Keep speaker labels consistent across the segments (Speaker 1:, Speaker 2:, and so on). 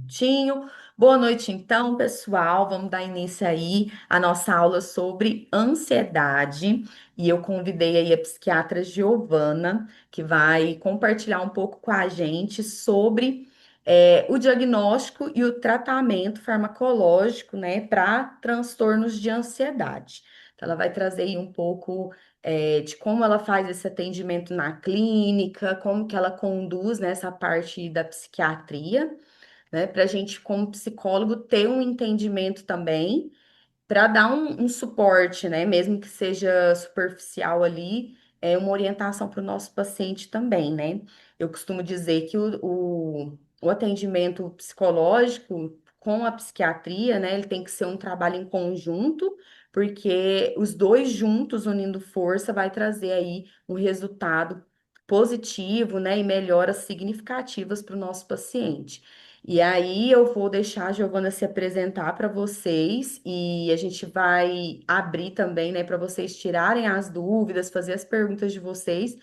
Speaker 1: Tinho. Boa noite, então, pessoal. Vamos dar início aí à nossa aula sobre ansiedade. E eu convidei aí a psiquiatra Giovana, que vai compartilhar um pouco com a gente sobre o diagnóstico e o tratamento farmacológico, né, para transtornos de ansiedade. Então, ela vai trazer aí um pouco de como ela faz esse atendimento na clínica, como que ela conduz nessa parte da psiquiatria, né? Para a gente, como psicólogo, ter um entendimento também, para dar um suporte, né? Mesmo que seja superficial ali, uma orientação para o nosso paciente também, né? Eu costumo dizer que o atendimento psicológico com a psiquiatria, né? Ele tem que ser um trabalho em conjunto, porque os dois juntos, unindo força, vai trazer aí um resultado positivo, né? E melhoras significativas para o nosso paciente. E aí eu vou deixar a Giovana se apresentar para vocês e a gente vai abrir também, né, para vocês tirarem as dúvidas, fazer as perguntas de vocês.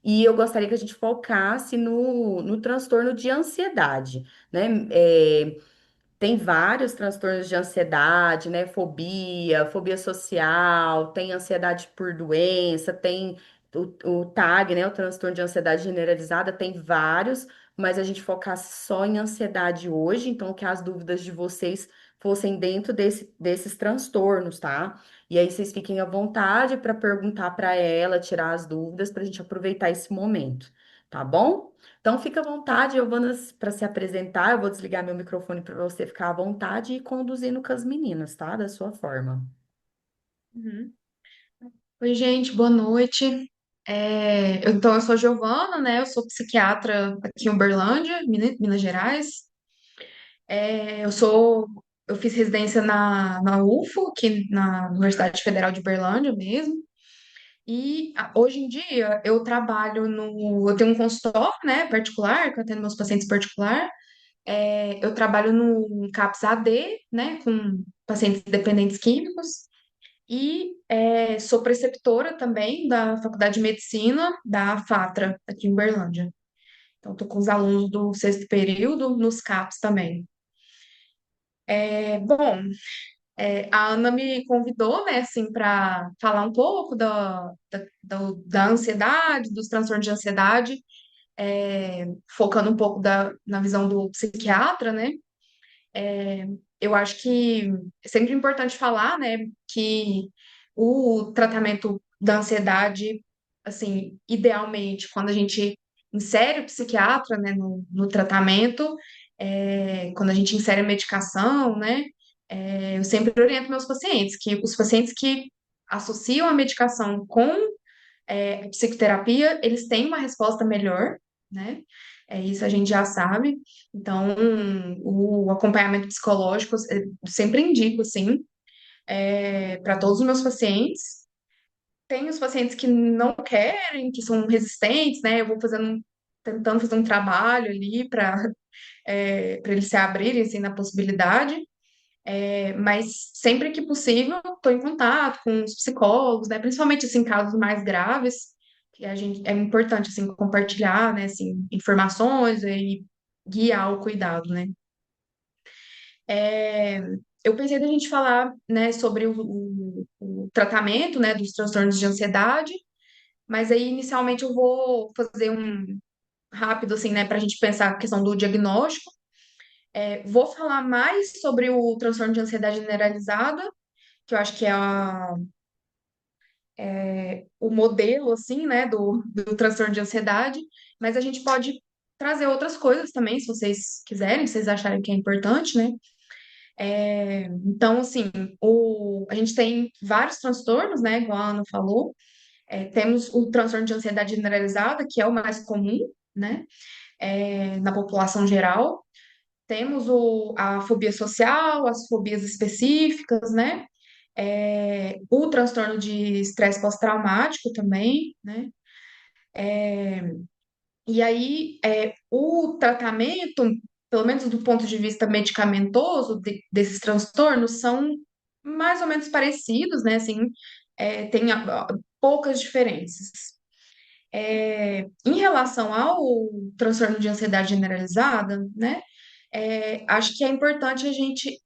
Speaker 1: E eu gostaria que a gente focasse no transtorno de ansiedade, né? Tem vários transtornos de ansiedade, né? Fobia social, tem ansiedade por doença, tem o TAG, né? O transtorno de ansiedade generalizada, tem vários, mas a gente focasse só em ansiedade hoje, então que as dúvidas de vocês fossem dentro desses transtornos, tá? E aí vocês fiquem à vontade para perguntar para ela, tirar as dúvidas, para a gente aproveitar esse momento, tá bom? Então, fica à vontade, Giovana, para se apresentar. Eu vou desligar meu microfone para você ficar à vontade e conduzindo com as meninas, tá? Da sua forma.
Speaker 2: Uhum. Oi, gente, boa noite. Então, eu sou Giovana, né? Eu sou psiquiatra aqui em Uberlândia, Minas Gerais. Eu fiz residência na UFO, aqui na Universidade Federal de Uberlândia mesmo. Hoje em dia eu trabalho eu tenho um consultório, né, particular, que eu atendo meus pacientes particular. Eu trabalho no CAPS AD, né, com pacientes dependentes químicos. Sou preceptora também da Faculdade de Medicina da FATRA, aqui em Uberlândia. Então, estou com os alunos do sexto período nos CAPs também. Bom, a Ana me convidou, né, assim, para falar um pouco da ansiedade, dos transtornos de ansiedade, focando um pouco na visão do psiquiatra, né? Eu acho que é sempre importante falar, né, que o tratamento da ansiedade, assim, idealmente, quando a gente insere o psiquiatra, né, no tratamento, quando a gente insere a medicação, né, eu sempre oriento meus pacientes, que os pacientes que associam a medicação com a psicoterapia, eles têm uma resposta melhor, né? Isso a gente já sabe. Então, o acompanhamento psicológico, eu sempre indico, assim, para todos os meus pacientes. Tem os pacientes que não querem, que são resistentes, né? Eu vou tentando fazer um trabalho ali para eles se abrirem, assim, na possibilidade. Mas sempre que possível, estou em contato com os psicólogos, né? Principalmente assim, casos mais graves, que a gente é importante assim compartilhar, né? Assim, informações e guiar o cuidado, né? É, eu pensei da gente falar, né, sobre o tratamento, né, dos transtornos de ansiedade, mas aí inicialmente eu vou fazer um rápido assim, né, para a gente pensar a questão do diagnóstico. Vou falar mais sobre o transtorno de ansiedade generalizada, que eu acho que é o modelo, assim, né, do transtorno de ansiedade, mas a gente pode trazer outras coisas também, se vocês quiserem, se vocês acharem que é importante, né? Então, assim, a gente tem vários transtornos, né, igual a Ana falou. Temos o transtorno de ansiedade generalizada, que é o mais comum, né, na população geral. Temos a fobia social, as fobias específicas, né? O transtorno de estresse pós-traumático também, né? E aí, o tratamento, pelo menos do ponto de vista medicamentoso desses transtornos, são mais ou menos parecidos, né? Assim, tem poucas diferenças. Em relação ao transtorno de ansiedade generalizada, né? Acho que é importante a gente.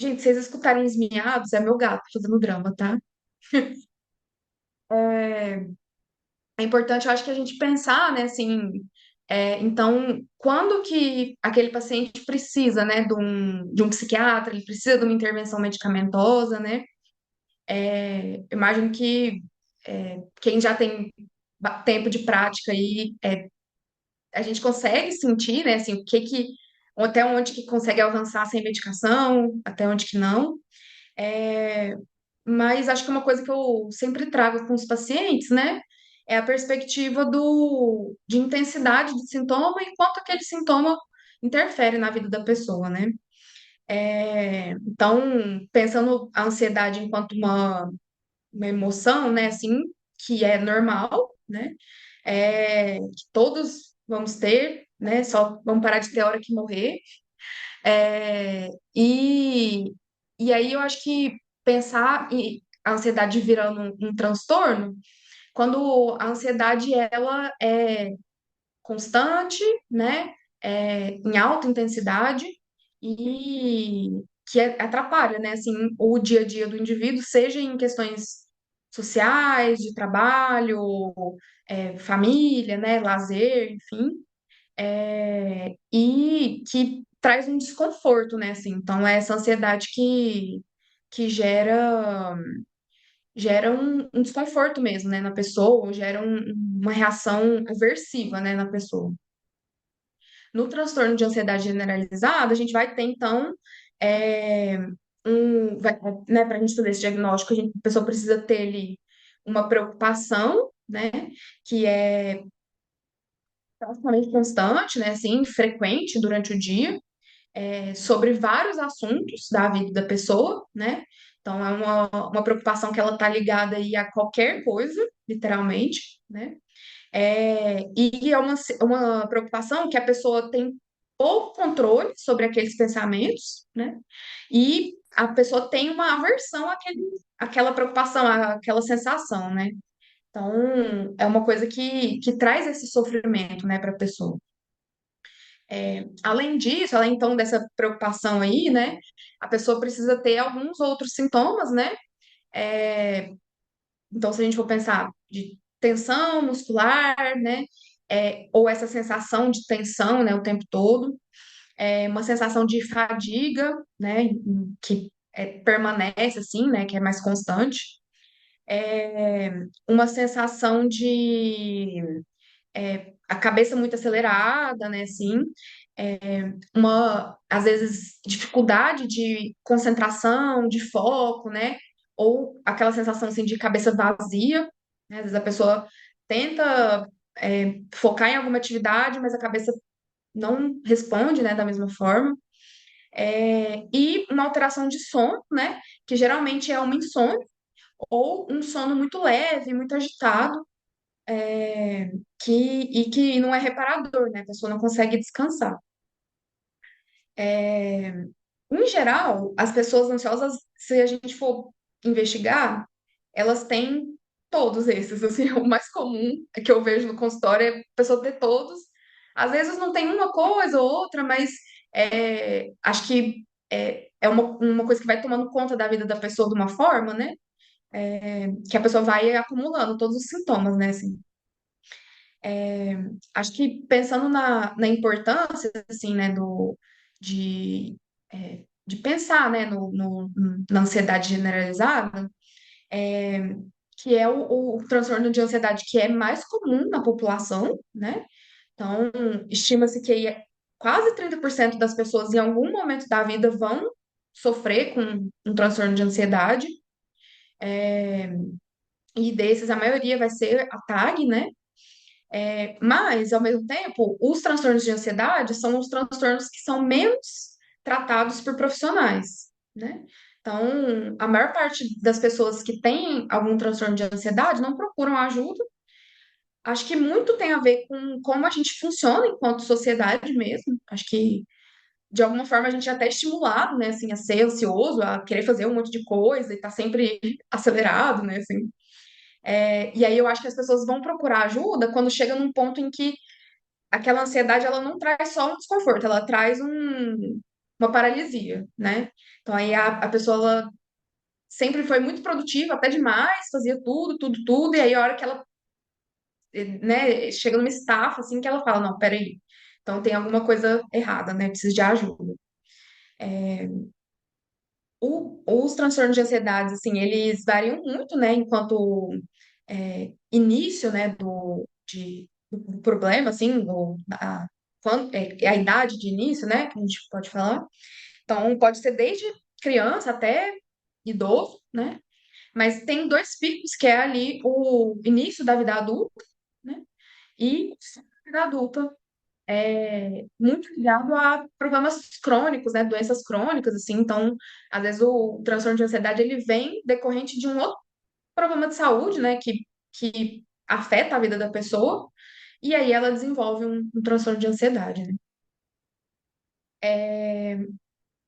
Speaker 2: Gente, vocês escutarem os miados, é meu gato fazendo drama, tá? É importante, eu acho que a gente pensar, né, assim, então, quando que aquele paciente precisa, né, de um psiquiatra, ele precisa de uma intervenção medicamentosa, né? Eu imagino que quem já tem tempo de prática aí, a gente consegue sentir, né, assim, até onde que consegue avançar sem medicação, até onde que não. É, mas acho que uma coisa que eu sempre trago com os pacientes, né, é a perspectiva de intensidade do sintoma e quanto aquele sintoma interfere na vida da pessoa, né? Então, pensando a ansiedade enquanto uma emoção, né, assim, que é normal, né, que todos vamos ter, né, só vamos parar de ter a hora que morrer. É, e, e aí eu acho que pensar a ansiedade virando um transtorno, quando a ansiedade ela é constante, né, em alta intensidade e que atrapalha, né, assim, o dia a dia do indivíduo, seja em questões sociais, de trabalho, família, né, lazer, enfim, e que traz um desconforto, né, assim, então é essa ansiedade que gera um desconforto mesmo, né, na pessoa, ou gera uma reação aversiva, né, na pessoa. No transtorno de ansiedade generalizada, a gente vai ter, então, é, né, para a gente fazer esse diagnóstico, a pessoa precisa ter ali uma preocupação, né, que é praticamente constante, né, assim, frequente durante o dia, sobre vários assuntos da vida da pessoa, né? Então, é uma preocupação que ela está ligada aí a qualquer coisa, literalmente, né? E é uma preocupação que a pessoa tem pouco controle sobre aqueles pensamentos, né? E a pessoa tem uma aversão àquela preocupação, àquela sensação, né? Então, é uma coisa que traz esse sofrimento, né, para a pessoa. Além disso, além então dessa preocupação aí, né, a pessoa precisa ter alguns outros sintomas, né? É, então, se a gente for pensar de tensão muscular, né, ou essa sensação de tensão, né, o tempo todo, uma sensação de fadiga, né, que permanece assim, né, que é mais constante, uma sensação de a cabeça muito acelerada, né, assim, às vezes, dificuldade de concentração, de foco, né, ou aquela sensação, assim, de cabeça vazia, né, às vezes a pessoa tenta, focar em alguma atividade, mas a cabeça não responde, né, da mesma forma, e uma alteração de sono, né, que geralmente é uma insônia, ou um sono muito leve, muito agitado, que não é reparador, né? A pessoa não consegue descansar. Em geral, as pessoas ansiosas, se a gente for investigar, elas têm todos esses, assim, o mais comum que eu vejo no consultório é a pessoa ter todos. Às vezes não tem uma coisa ou outra, mas acho que é uma coisa que vai tomando conta da vida da pessoa de uma forma, né? Que a pessoa vai acumulando todos os sintomas, né? Assim. Acho que pensando na importância, assim, né, de pensar, né, na ansiedade generalizada, que é o transtorno de ansiedade que é mais comum na população, né? Então, estima-se que quase 30% das pessoas em algum momento da vida vão sofrer com um transtorno de ansiedade, e desses a maioria vai ser a TAG, né? Mas, ao mesmo tempo, os transtornos de ansiedade são os transtornos que são menos tratados por profissionais, né? Então, a maior parte das pessoas que têm algum transtorno de ansiedade não procuram ajuda. Acho que muito tem a ver com como a gente funciona enquanto sociedade mesmo. Acho que, de alguma forma, a gente é até estimulado, né, assim, a ser ansioso, a querer fazer um monte de coisa e estar sempre acelerado, né, assim. E aí eu acho que as pessoas vão procurar ajuda quando chega num ponto em que aquela ansiedade, ela não traz só um desconforto, ela traz uma paralisia, né? Então aí a pessoa ela sempre foi muito produtiva, até demais, fazia tudo, tudo, tudo, e aí a hora que ela, né, chega numa estafa, assim, que ela fala, não, peraí, então tem alguma coisa errada, né? Preciso de ajuda. Os transtornos de ansiedade, assim, eles variam muito, né, enquanto início, né, do problema, assim, a idade de início, né, que a gente pode falar. Então, pode ser desde criança até idoso, né, mas tem dois picos, que é ali o início da vida adulta, né, e a vida adulta muito ligado a problemas crônicos, né, doenças crônicas, assim, então, às vezes o transtorno de ansiedade, ele vem decorrente de um outro problema de saúde, né, que afeta a vida da pessoa, e aí ela desenvolve um transtorno de ansiedade, né.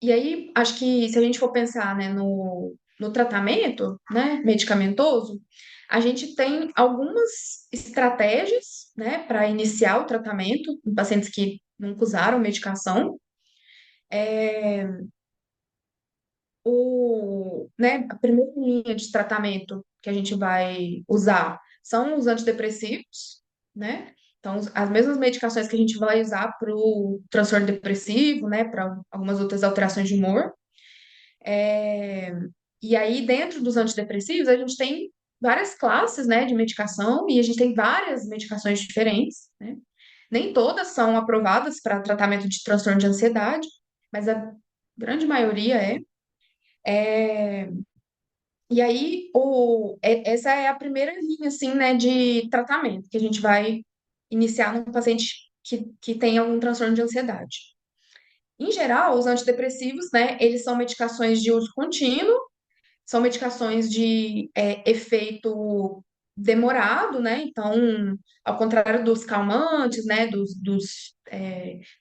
Speaker 2: E aí, acho que se a gente for pensar, né, no tratamento, né, medicamentoso, a gente tem algumas estratégias, né, para iniciar o tratamento em pacientes que nunca usaram medicação. A primeira linha de tratamento que a gente vai usar são os antidepressivos, né? Então, as mesmas medicações que a gente vai usar para o transtorno depressivo, né, para algumas outras alterações de humor. É, E aí, dentro dos antidepressivos, a gente tem várias classes, né, de medicação e a gente tem várias medicações diferentes, né? Nem todas são aprovadas para tratamento de transtorno de ansiedade, mas a grande maioria é. E aí, essa é a primeira linha, assim, né, de tratamento que a gente vai iniciar num paciente que tem algum transtorno de ansiedade. Em geral, os antidepressivos, né, eles são medicações de uso contínuo, são medicações de efeito demorado, né? Então, ao contrário dos calmantes, né,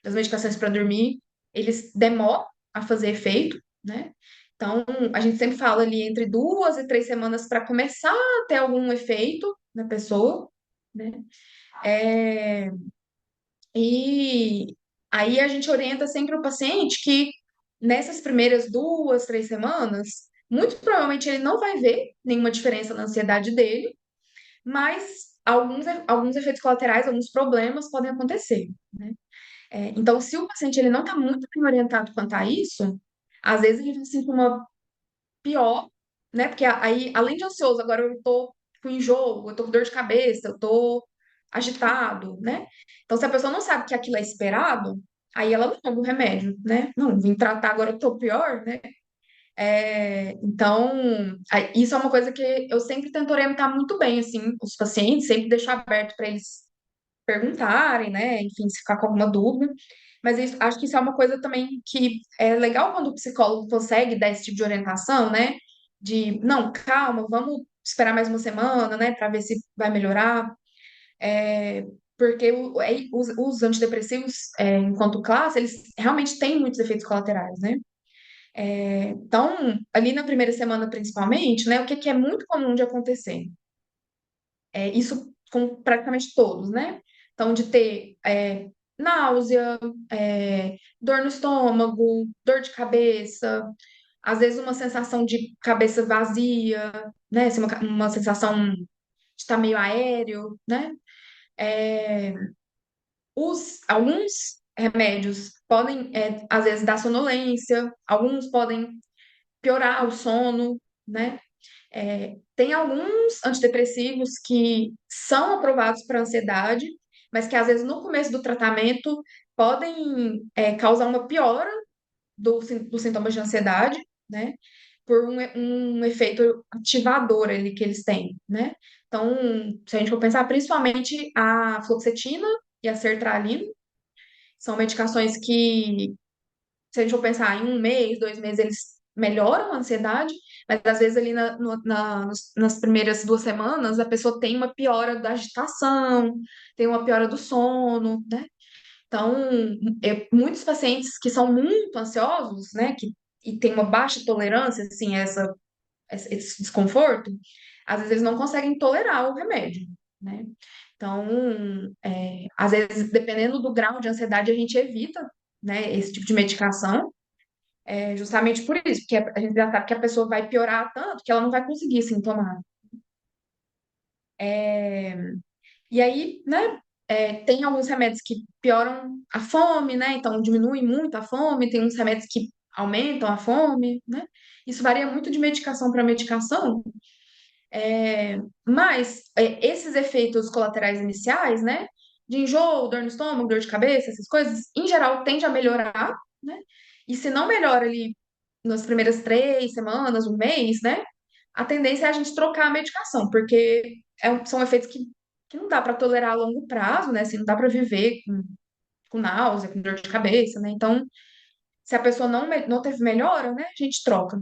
Speaker 2: das medicações para dormir, eles demoram a fazer efeito, né? Então, a gente sempre fala ali entre 2 e 3 semanas para começar a ter algum efeito na pessoa, né? É, e aí a gente orienta sempre o paciente que nessas primeiras 2, 3 semanas, muito provavelmente ele não vai ver nenhuma diferença na ansiedade dele, mas alguns efeitos colaterais, alguns problemas podem acontecer, né? Então, se o paciente ele não está muito bem orientado quanto a isso, às vezes ele tem sintoma pior, né? Porque aí, além de ansioso, agora eu tô com enjoo, eu tô com dor de cabeça, eu tô agitado, né? Então, se a pessoa não sabe que aquilo é esperado, aí ela não toma o remédio, né? Não, vim tratar, agora eu tô pior, né? Então, isso é uma coisa que eu sempre tento orientar muito bem, assim, os pacientes, sempre deixo aberto para eles perguntarem, né? Enfim, se ficar com alguma dúvida. Mas acho que isso é uma coisa também que é legal quando o psicólogo consegue dar esse tipo de orientação, né? De, não, calma, vamos esperar mais uma semana, né? Para ver se vai melhorar. Porque os antidepressivos, enquanto classe, eles realmente têm muitos efeitos colaterais, né? Então, ali na primeira semana, principalmente, né? O que que é muito comum de acontecer? Isso com praticamente todos, né? Então, de ter náusea, dor no estômago, dor de cabeça, às vezes uma sensação de cabeça vazia, né? Assim, uma sensação de estar meio aéreo, né? É, alguns remédios podem, às vezes, dar sonolência, alguns podem piorar o sono, né? Tem alguns antidepressivos que são aprovados para ansiedade, mas que às vezes no começo do tratamento podem causar uma piora dos sintomas de ansiedade, né? Por um efeito ativador ali que eles têm, né? Então, se a gente for pensar, principalmente a fluoxetina e a sertralina, são medicações que se a gente for pensar em 1 mês, 2 meses, eles melhoram a ansiedade, mas às vezes ali nas primeiras 2 semanas a pessoa tem uma piora da agitação, tem uma piora do sono, né? Então, muitos pacientes que são muito ansiosos, né, e têm uma baixa tolerância, assim, esse desconforto, às vezes eles não conseguem tolerar o remédio, né? Então, às vezes, dependendo do grau de ansiedade, a gente evita, né, esse tipo de medicação, justamente por isso, porque a gente já sabe que a pessoa vai piorar tanto que ela não vai conseguir sim tomar. E aí, né, tem alguns remédios que pioram a fome, né, então diminuem muito a fome, tem uns remédios que aumentam a fome, né, isso varia muito de medicação para medicação, mas esses efeitos colaterais iniciais, né, de enjoo, dor no estômago, dor de cabeça, essas coisas, em geral, tende a melhorar, né? E se não melhora ali nas primeiras 3 semanas, um mês, né? A tendência é a gente trocar a medicação, porque são efeitos que não dá para tolerar a longo prazo, né? Assim, não dá para viver com náusea, com dor de cabeça, né? Então, se a pessoa não teve melhora, né? A gente troca.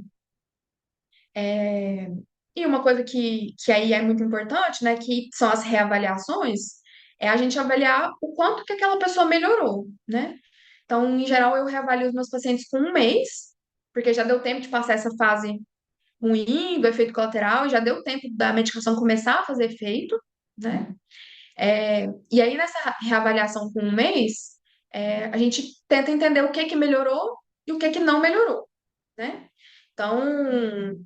Speaker 2: E uma coisa que aí é muito importante, né, que são as reavaliações, é a gente avaliar o quanto que aquela pessoa melhorou, né? Então, em geral, eu reavalio os meus pacientes com um mês, porque já deu tempo de passar essa fase ruim do efeito colateral, já deu tempo da medicação começar a fazer efeito, né? E aí, nessa reavaliação com um mês, a gente tenta entender o que que melhorou e o que que não melhorou, né? Então,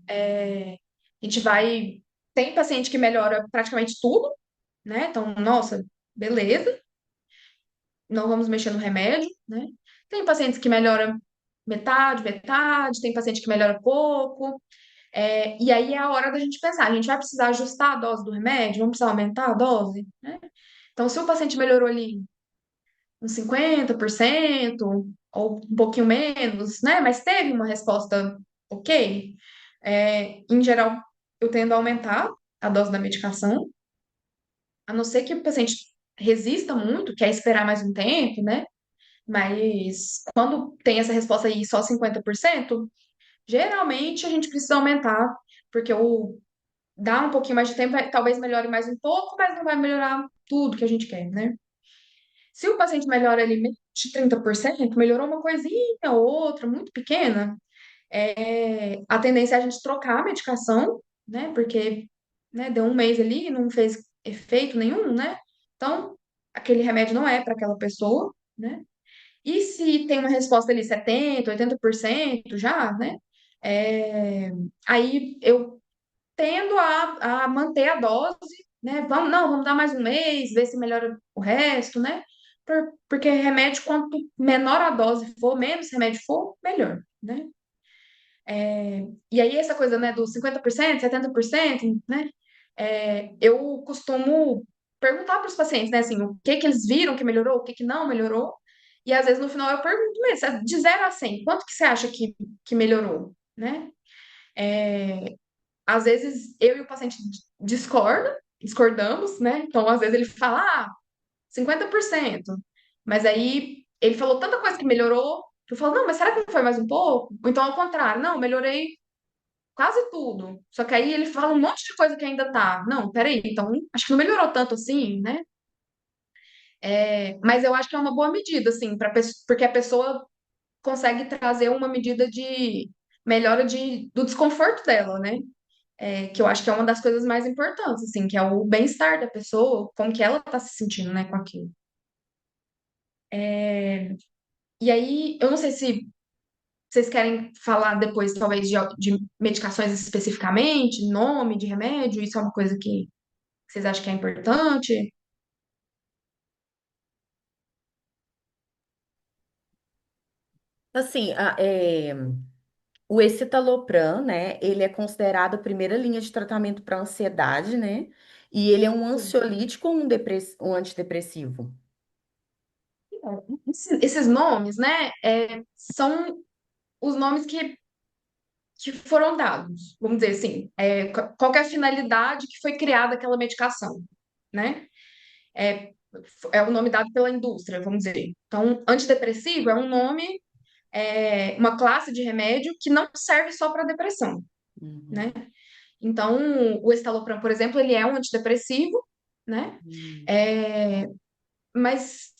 Speaker 2: a gente vai. Tem paciente que melhora praticamente tudo, né? Então, nossa, beleza, não vamos mexer no remédio, né? Tem pacientes que melhoram metade, metade, tem paciente que melhora pouco. E aí é a hora da gente pensar, a gente vai precisar ajustar a dose do remédio, vamos precisar aumentar a dose, né? Então, se o paciente melhorou ali uns 50% ou um pouquinho menos, né? Mas teve uma resposta ok, em geral, eu tendo a aumentar a dose da medicação, a não ser que o paciente resista muito, quer esperar mais um tempo, né? Mas quando tem essa resposta aí só 50%, geralmente a gente precisa aumentar, porque o dá um pouquinho mais de tempo, talvez melhore mais um pouco, mas não vai melhorar tudo que a gente quer, né? Se o paciente melhora ali menos de 30%, melhorou uma coisinha ou outra, muito pequena, a tendência é a gente trocar a medicação, né? Porque, né, deu um mês ali e não fez efeito nenhum, né? Então, aquele remédio não é para aquela pessoa, né? E se tem uma resposta ali 70, 80% já, né? É, aí eu tendo a manter a dose, né? Vamos dar mais um mês, ver se melhora o resto, né? Porque remédio, quanto menor a dose for, menos remédio for, melhor, né? E aí, essa coisa, né, dos 50%, 70%, né? Eu costumo perguntar para os pacientes, né, assim, o que que eles viram que melhorou, o que que não melhorou. E às vezes no final eu pergunto mesmo, de 0 a 100, quanto que você acha que melhorou, né? Às vezes eu e o paciente discordamos, né? Então, às vezes ele fala, 50%. Mas aí ele falou tanta coisa que melhorou, que eu falo, não, mas será que não foi mais um pouco? Ou então, ao contrário, não, melhorei quase tudo. Só que aí ele fala um monte de coisa que ainda tá. Não, peraí, então acho que não melhorou tanto assim, né? Mas eu acho que é uma boa medida, assim, porque a pessoa consegue trazer uma medida de melhora do desconforto dela, né? Que eu acho que é uma das coisas mais importantes, assim, que é o bem-estar da pessoa, como que ela tá se sentindo, né, com aquilo. E aí, eu não sei se vocês querem falar depois, talvez, de medicações especificamente, nome de remédio, isso é uma coisa que vocês acham que é importante?
Speaker 1: Assim, o escitalopram, né? Ele é considerado a primeira linha de tratamento para ansiedade, né? E ele é um
Speaker 2: Sim.
Speaker 1: ansiolítico ou um antidepressivo?
Speaker 2: Esses nomes, né, são os nomes que foram dados, vamos dizer assim, qual que é a finalidade que foi criada aquela medicação, né? É, é o nome dado pela indústria, vamos dizer. Então, antidepressivo é um nome, uma classe de remédio que não serve só para depressão, né?
Speaker 1: Uhum.
Speaker 2: Então, o estalopram, por exemplo, ele é um antidepressivo, né?
Speaker 1: Hum.
Speaker 2: É, mas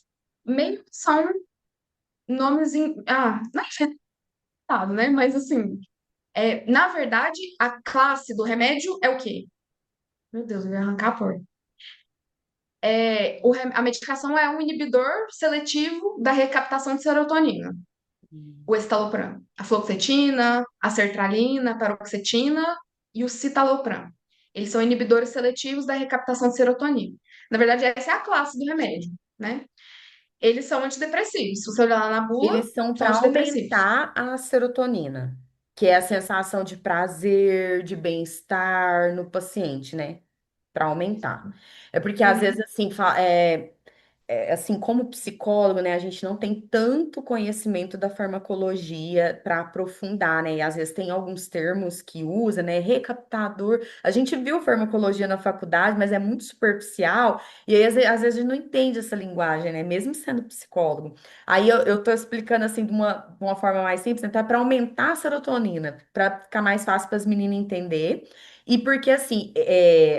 Speaker 2: meio que são nomes não é inventado, né? Mas assim, na verdade, a classe do remédio é o quê? Meu Deus, eu ia arrancar a porta. A medicação é um inibidor seletivo da recaptação de serotonina. O escitalopram, a fluoxetina, a sertralina, a paroxetina e o citalopram. Eles são inibidores seletivos da recaptação de serotonina. Na verdade, essa é a classe do remédio, né? Eles são antidepressivos. Se você olhar lá na bula,
Speaker 1: Eles são
Speaker 2: são
Speaker 1: para
Speaker 2: antidepressivos.
Speaker 1: aumentar a serotonina, que é a sensação de prazer, de bem-estar no paciente, né? Para aumentar. É porque às vezes
Speaker 2: Uhum.
Speaker 1: assim, assim, como psicólogo, né, a gente não tem tanto conhecimento da farmacologia para aprofundar, né? E às vezes tem alguns termos que usa, né? Recaptador. A gente viu farmacologia na faculdade, mas é muito superficial, e aí às vezes a gente não entende essa linguagem, né? Mesmo sendo psicólogo. Aí eu tô explicando assim de uma forma mais simples, então é para aumentar a serotonina, para ficar mais fácil para as meninas entender. E porque, assim,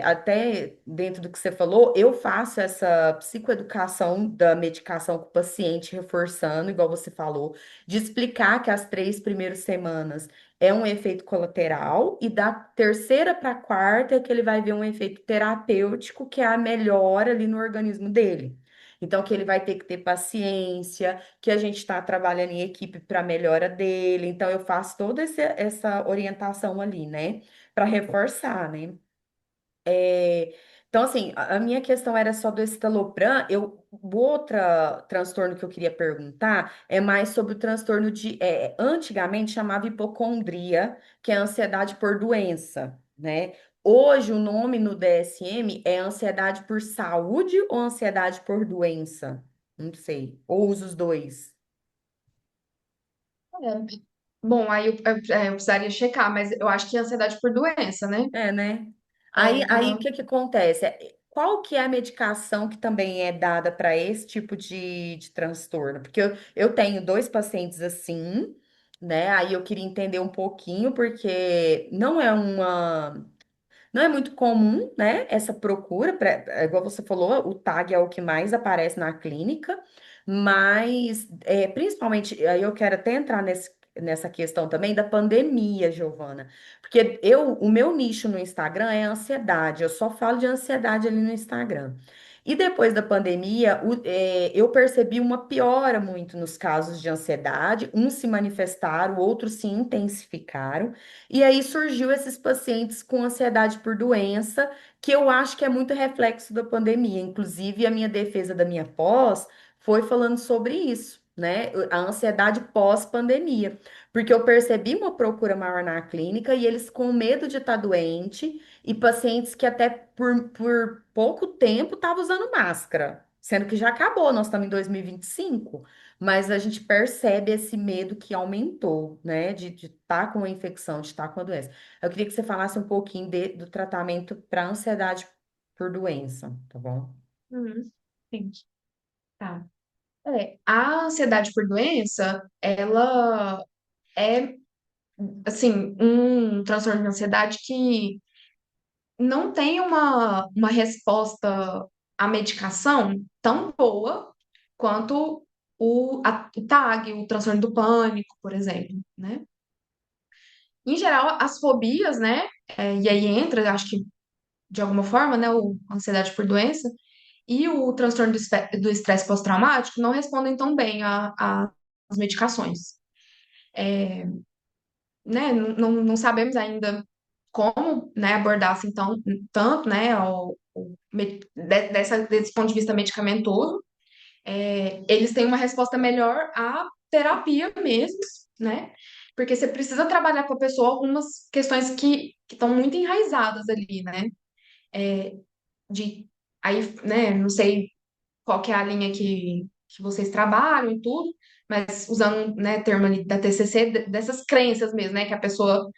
Speaker 1: até dentro do que você falou, eu faço essa psicoeducação da medicação com o paciente, reforçando, igual você falou, de explicar que as 3 primeiras semanas é um efeito colateral, e da terceira para a quarta é que ele vai ver um efeito terapêutico, que é a melhora ali no organismo dele. Então, que ele vai ter que ter paciência, que a gente está trabalhando em equipe para a melhora dele. Então, eu faço toda essa orientação ali, né? Para reforçar, né? Então, assim, a minha questão era só do escitalopram. O outro transtorno que eu queria perguntar é mais sobre o transtorno antigamente chamava hipocondria, que é ansiedade por doença, né? Hoje o nome no DSM é ansiedade por saúde ou ansiedade por doença? Não sei. Ou usa os dois.
Speaker 2: É. Bom, aí eu precisaria checar, mas eu acho que é ansiedade por doença, né?
Speaker 1: É, né? Aí o
Speaker 2: Aham.
Speaker 1: que que acontece? Qual que é a medicação que também é dada para esse tipo de transtorno? Porque eu tenho 2 pacientes assim, né? Aí eu queria entender um pouquinho, porque não é muito comum, né, essa procura, igual você falou, o TAG é o que mais aparece na clínica, mas principalmente, aí eu quero até entrar nessa questão também da pandemia, Giovana, porque o meu nicho no Instagram é ansiedade, eu só falo de ansiedade ali no Instagram. E depois da pandemia, eu percebi uma piora muito nos casos de ansiedade, uns se manifestaram, outros se intensificaram. E aí surgiu esses pacientes com ansiedade por doença, que eu acho que é muito reflexo da pandemia. Inclusive, a minha defesa da minha pós foi falando sobre isso, né? A ansiedade pós-pandemia. Porque eu percebi uma procura maior na clínica e eles com medo de estar doente, e pacientes que até por pouco tempo estavam usando máscara, sendo que já acabou, nós estamos em 2025. Mas a gente percebe esse medo que aumentou, né? De estar com a infecção, de estar com a doença. Eu queria que você falasse um pouquinho do tratamento para ansiedade por doença, tá bom?
Speaker 2: Uhum. Sim. Tá. A ansiedade por doença, ela é, assim, um transtorno de ansiedade que não tem uma resposta à medicação tão boa quanto o TAG, o transtorno do pânico, por exemplo, né? Em geral, as fobias, né? E aí entra, acho que de alguma forma, né? A ansiedade por doença e o transtorno do estresse pós-traumático não respondem tão bem às medicações. Né? Não sabemos ainda como, né, abordar assim tanto, né, desse ponto de vista medicamentoso. Eles têm uma resposta melhor à terapia mesmo, né? Porque você precisa trabalhar com a pessoa algumas questões que estão muito enraizadas ali, né? De aí, né, não sei qual que é a linha que vocês trabalham e tudo, mas usando, né, termo ali da TCC, dessas crenças mesmo, né, que a pessoa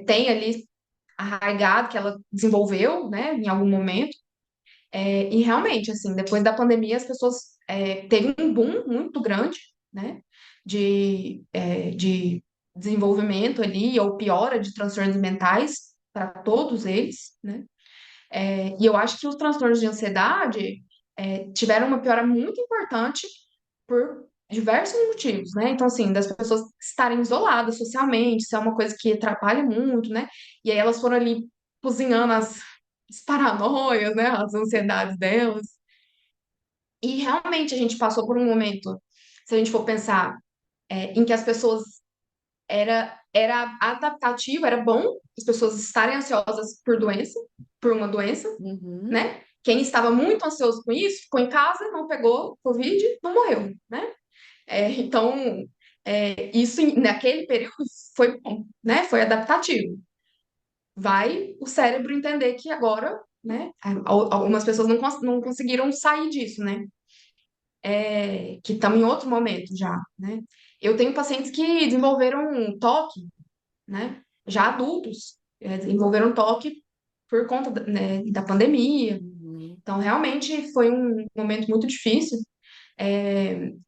Speaker 2: tem ali arraigado, que ela desenvolveu, né, em algum momento. E realmente, assim, depois da pandemia, as pessoas teve um boom muito grande, né, de desenvolvimento ali, ou piora de transtornos mentais para todos eles, né? E eu acho que os transtornos de ansiedade tiveram uma piora muito importante por diversos motivos, né? Então, assim, das pessoas estarem isoladas socialmente, isso é uma coisa que atrapalha muito, né? E aí elas foram ali cozinhando as paranoias, né? As ansiedades delas. E realmente a gente passou por um momento, se a gente for pensar, em que as pessoas era adaptativo, era bom as pessoas estarem ansiosas por uma doença,
Speaker 1: Uhum,
Speaker 2: né? Quem estava muito ansioso com isso, ficou em casa, não pegou Covid, não morreu, né? Então, isso naquele período foi bom, né? Foi adaptativo. Vai o cérebro entender que agora, né? Algumas pessoas não conseguiram sair disso, né? Que estamos em outro momento já, né? Eu tenho pacientes que desenvolveram um toque, né? Já adultos, desenvolveram toque por conta, né, da pandemia.
Speaker 1: uhum,
Speaker 2: Então, realmente foi um momento muito difícil.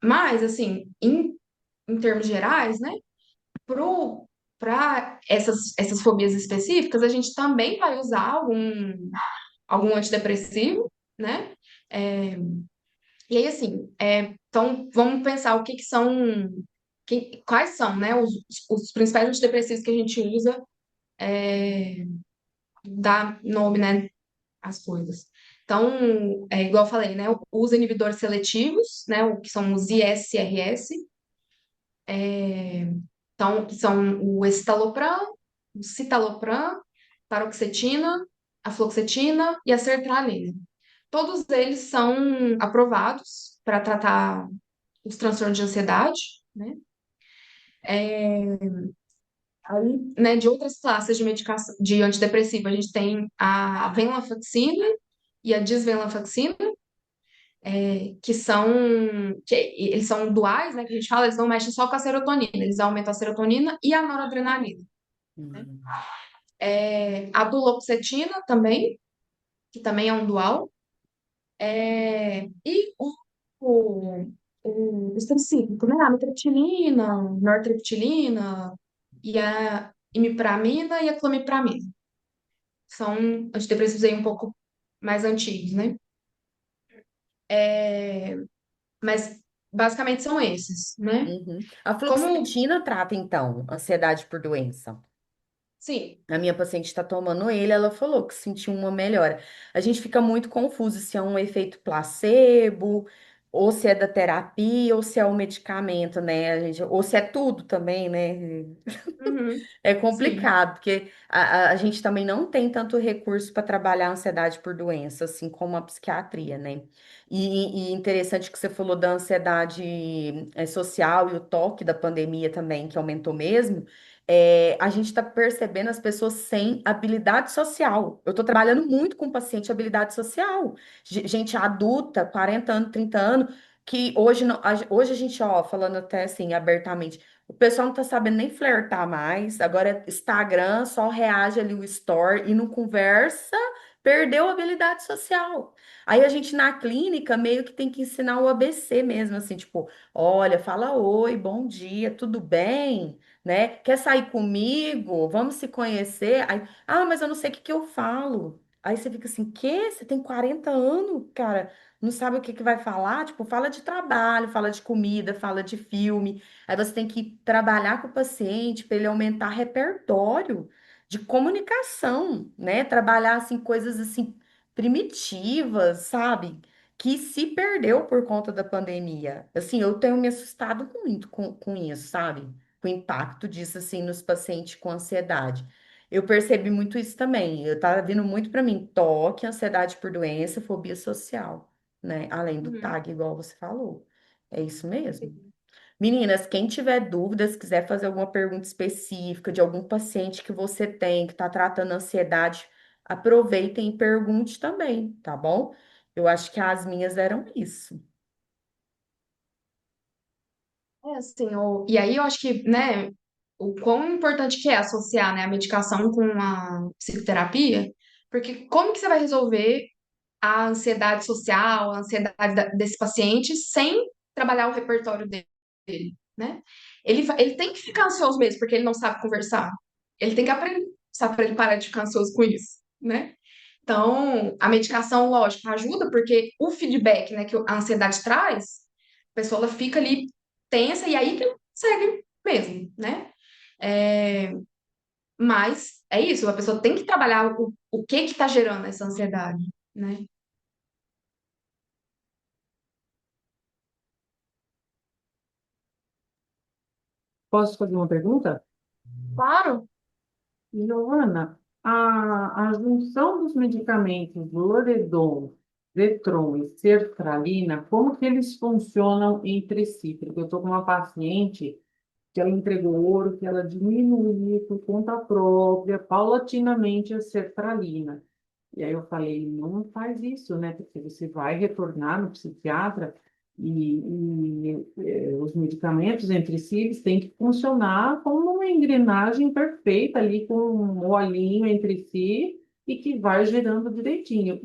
Speaker 2: Mas, assim, em termos gerais, né? Para essas fobias específicas, a gente também vai usar algum antidepressivo, né? É, e aí, assim, então vamos pensar o que que são, quais são, né, os principais antidepressivos que a gente usa, dá nome, né, às coisas. Então, igual eu falei, né, os inibidores seletivos, né, o que são os ISRS, então, que são o escitalopram, o citalopram, paroxetina, a fluoxetina e a sertralina. Todos eles são aprovados para tratar os transtornos de ansiedade, né? Aí, né, de outras classes de medicação, de antidepressivo, a gente tem a venlafaxina e a desvenlafaxina, eles são duais, né, que a gente fala, eles não mexem só com a serotonina, eles aumentam a serotonina e a noradrenalina.
Speaker 1: uhum,
Speaker 2: A duloxetina também, que também é um dual, e o específico, né, a amitriptilina, nortriptilina e a imipramina e a clomipramina. São antidepressivos aí um pouco mais antigos, né? Mas basicamente são esses, né?
Speaker 1: uhum. A
Speaker 2: Como,
Speaker 1: fluoxetina trata, então, ansiedade por doença.
Speaker 2: sim,
Speaker 1: A minha paciente está tomando ele, ela falou que sentiu uma melhora. A gente fica muito confuso se é um efeito placebo, ou se é da terapia, ou se é o medicamento, né? Ou se é tudo também, né?
Speaker 2: uhum,
Speaker 1: É
Speaker 2: sim,
Speaker 1: complicado, porque a gente também não tem tanto recurso para trabalhar a ansiedade por doença, assim como a psiquiatria, né? E interessante que você falou da ansiedade social e o toque da pandemia também, que aumentou mesmo. A gente está percebendo as pessoas sem habilidade social. Eu estou trabalhando muito com paciente de habilidade social. Gente adulta, 40 anos, 30 anos, que hoje, hoje a gente, ó, falando até assim abertamente. O pessoal não tá sabendo nem flertar mais. Agora, Instagram só reage ali o story e não conversa, perdeu a habilidade social. Aí a gente na clínica meio que tem que ensinar o ABC mesmo, assim, tipo, olha, fala oi, bom dia, tudo bem? Né? Quer sair comigo? Vamos se conhecer? Aí, mas eu não sei o que que eu falo. Aí você fica assim, quê? Você tem 40 anos, cara? Não sabe o que que vai falar? Tipo, fala de trabalho, fala de comida, fala de filme. Aí você tem que trabalhar com o paciente para ele aumentar repertório de comunicação, né? Trabalhar assim coisas assim primitivas, sabe? Que se perdeu por conta da pandemia. Assim, eu tenho me assustado muito com isso, sabe? Com o impacto disso assim nos pacientes com ansiedade. Eu percebi muito isso também. Eu tava vindo muito para mim, toque, ansiedade por doença, fobia social, né? Além do
Speaker 2: uhum,
Speaker 1: TAG, igual você falou. É isso mesmo.
Speaker 2: sim.
Speaker 1: Meninas, quem tiver dúvidas, quiser fazer alguma pergunta específica de algum paciente que você tem, que está tratando ansiedade, aproveitem e pergunte também, tá bom? Eu acho que as minhas eram isso.
Speaker 2: Assim, e aí eu acho que, né, o quão importante que é associar, né, a medicação com a psicoterapia, porque como que você vai resolver a ansiedade social, a ansiedade desse paciente sem trabalhar o repertório dele, né? Ele tem que ficar ansioso mesmo, porque ele não sabe conversar. Ele tem que aprender, sabe, para ele parar de ficar ansioso com isso, né? Então, a medicação, lógico, ajuda, porque o feedback, né, que a ansiedade traz, a pessoa ela fica ali tensa e aí que não consegue mesmo, né? É, mas é isso, a pessoa tem que trabalhar o que que tá gerando essa ansiedade, né?
Speaker 3: Posso fazer uma pergunta?
Speaker 2: Claro.
Speaker 3: Giovana, a junção dos medicamentos Loredon, Zetron e sertralina, como que eles funcionam entre si? Porque eu estou com uma paciente que ela entregou ouro, que ela diminuiu por conta própria, paulatinamente, a sertralina. E aí eu falei, não faz isso, né? Porque você vai retornar no psiquiatra os medicamentos entre si, eles têm que funcionar como uma engrenagem perfeita ali, com um olhinho entre si e que vai gerando direitinho.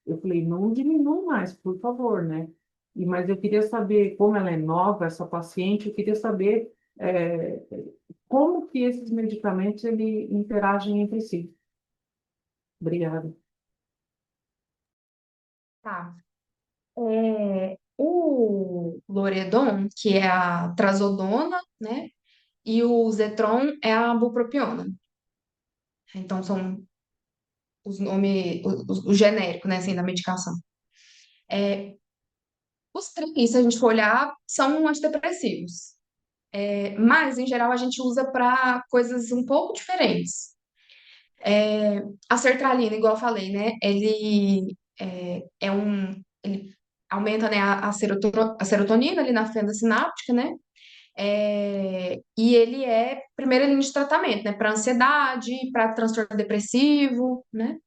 Speaker 3: Eu falei, não diminua mais, por favor, né? Mas eu queria saber, como ela é nova, essa paciente, eu queria saber é, como que esses medicamentos ele, interagem entre si. Obrigada.
Speaker 2: Tá. O Loredon, que é a trazodona, né? E o Zetron é a bupropiona. Então, são os nomes, o genérico, né, assim, da medicação. Os três, se a gente for olhar, são antidepressivos. Mas, em geral, a gente usa para coisas um pouco diferentes. A sertralina, igual eu falei, né? Ele aumenta, né, a serotonina ali na fenda sináptica, né? E ele é primeira linha de tratamento, né? Para ansiedade, para transtorno depressivo, né?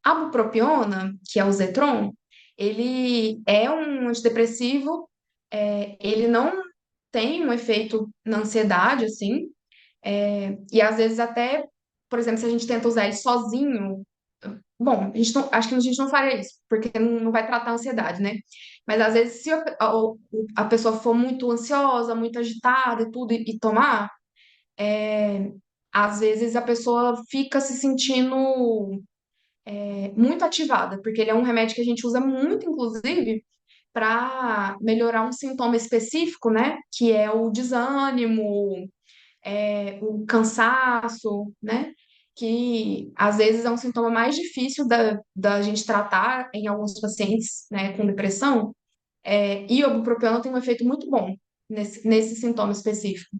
Speaker 2: A bupropiona, que é o Zetron, ele é um antidepressivo, ele não tem um efeito na ansiedade, assim, e às vezes até, por exemplo, se a gente tenta usar ele sozinho, bom, acho que a gente não faria isso, porque não vai tratar a ansiedade, né? Mas às vezes, se a pessoa for muito ansiosa, muito agitada e tudo, e tomar, às vezes a pessoa fica se sentindo muito ativada, porque ele é um remédio que a gente usa muito, inclusive, para melhorar um sintoma específico, né? Que é o desânimo, o cansaço, né? Que às vezes é um sintoma mais difícil da gente tratar em alguns pacientes, né, com depressão. E o ibuprofeno tem um efeito muito bom nesse sintoma específico.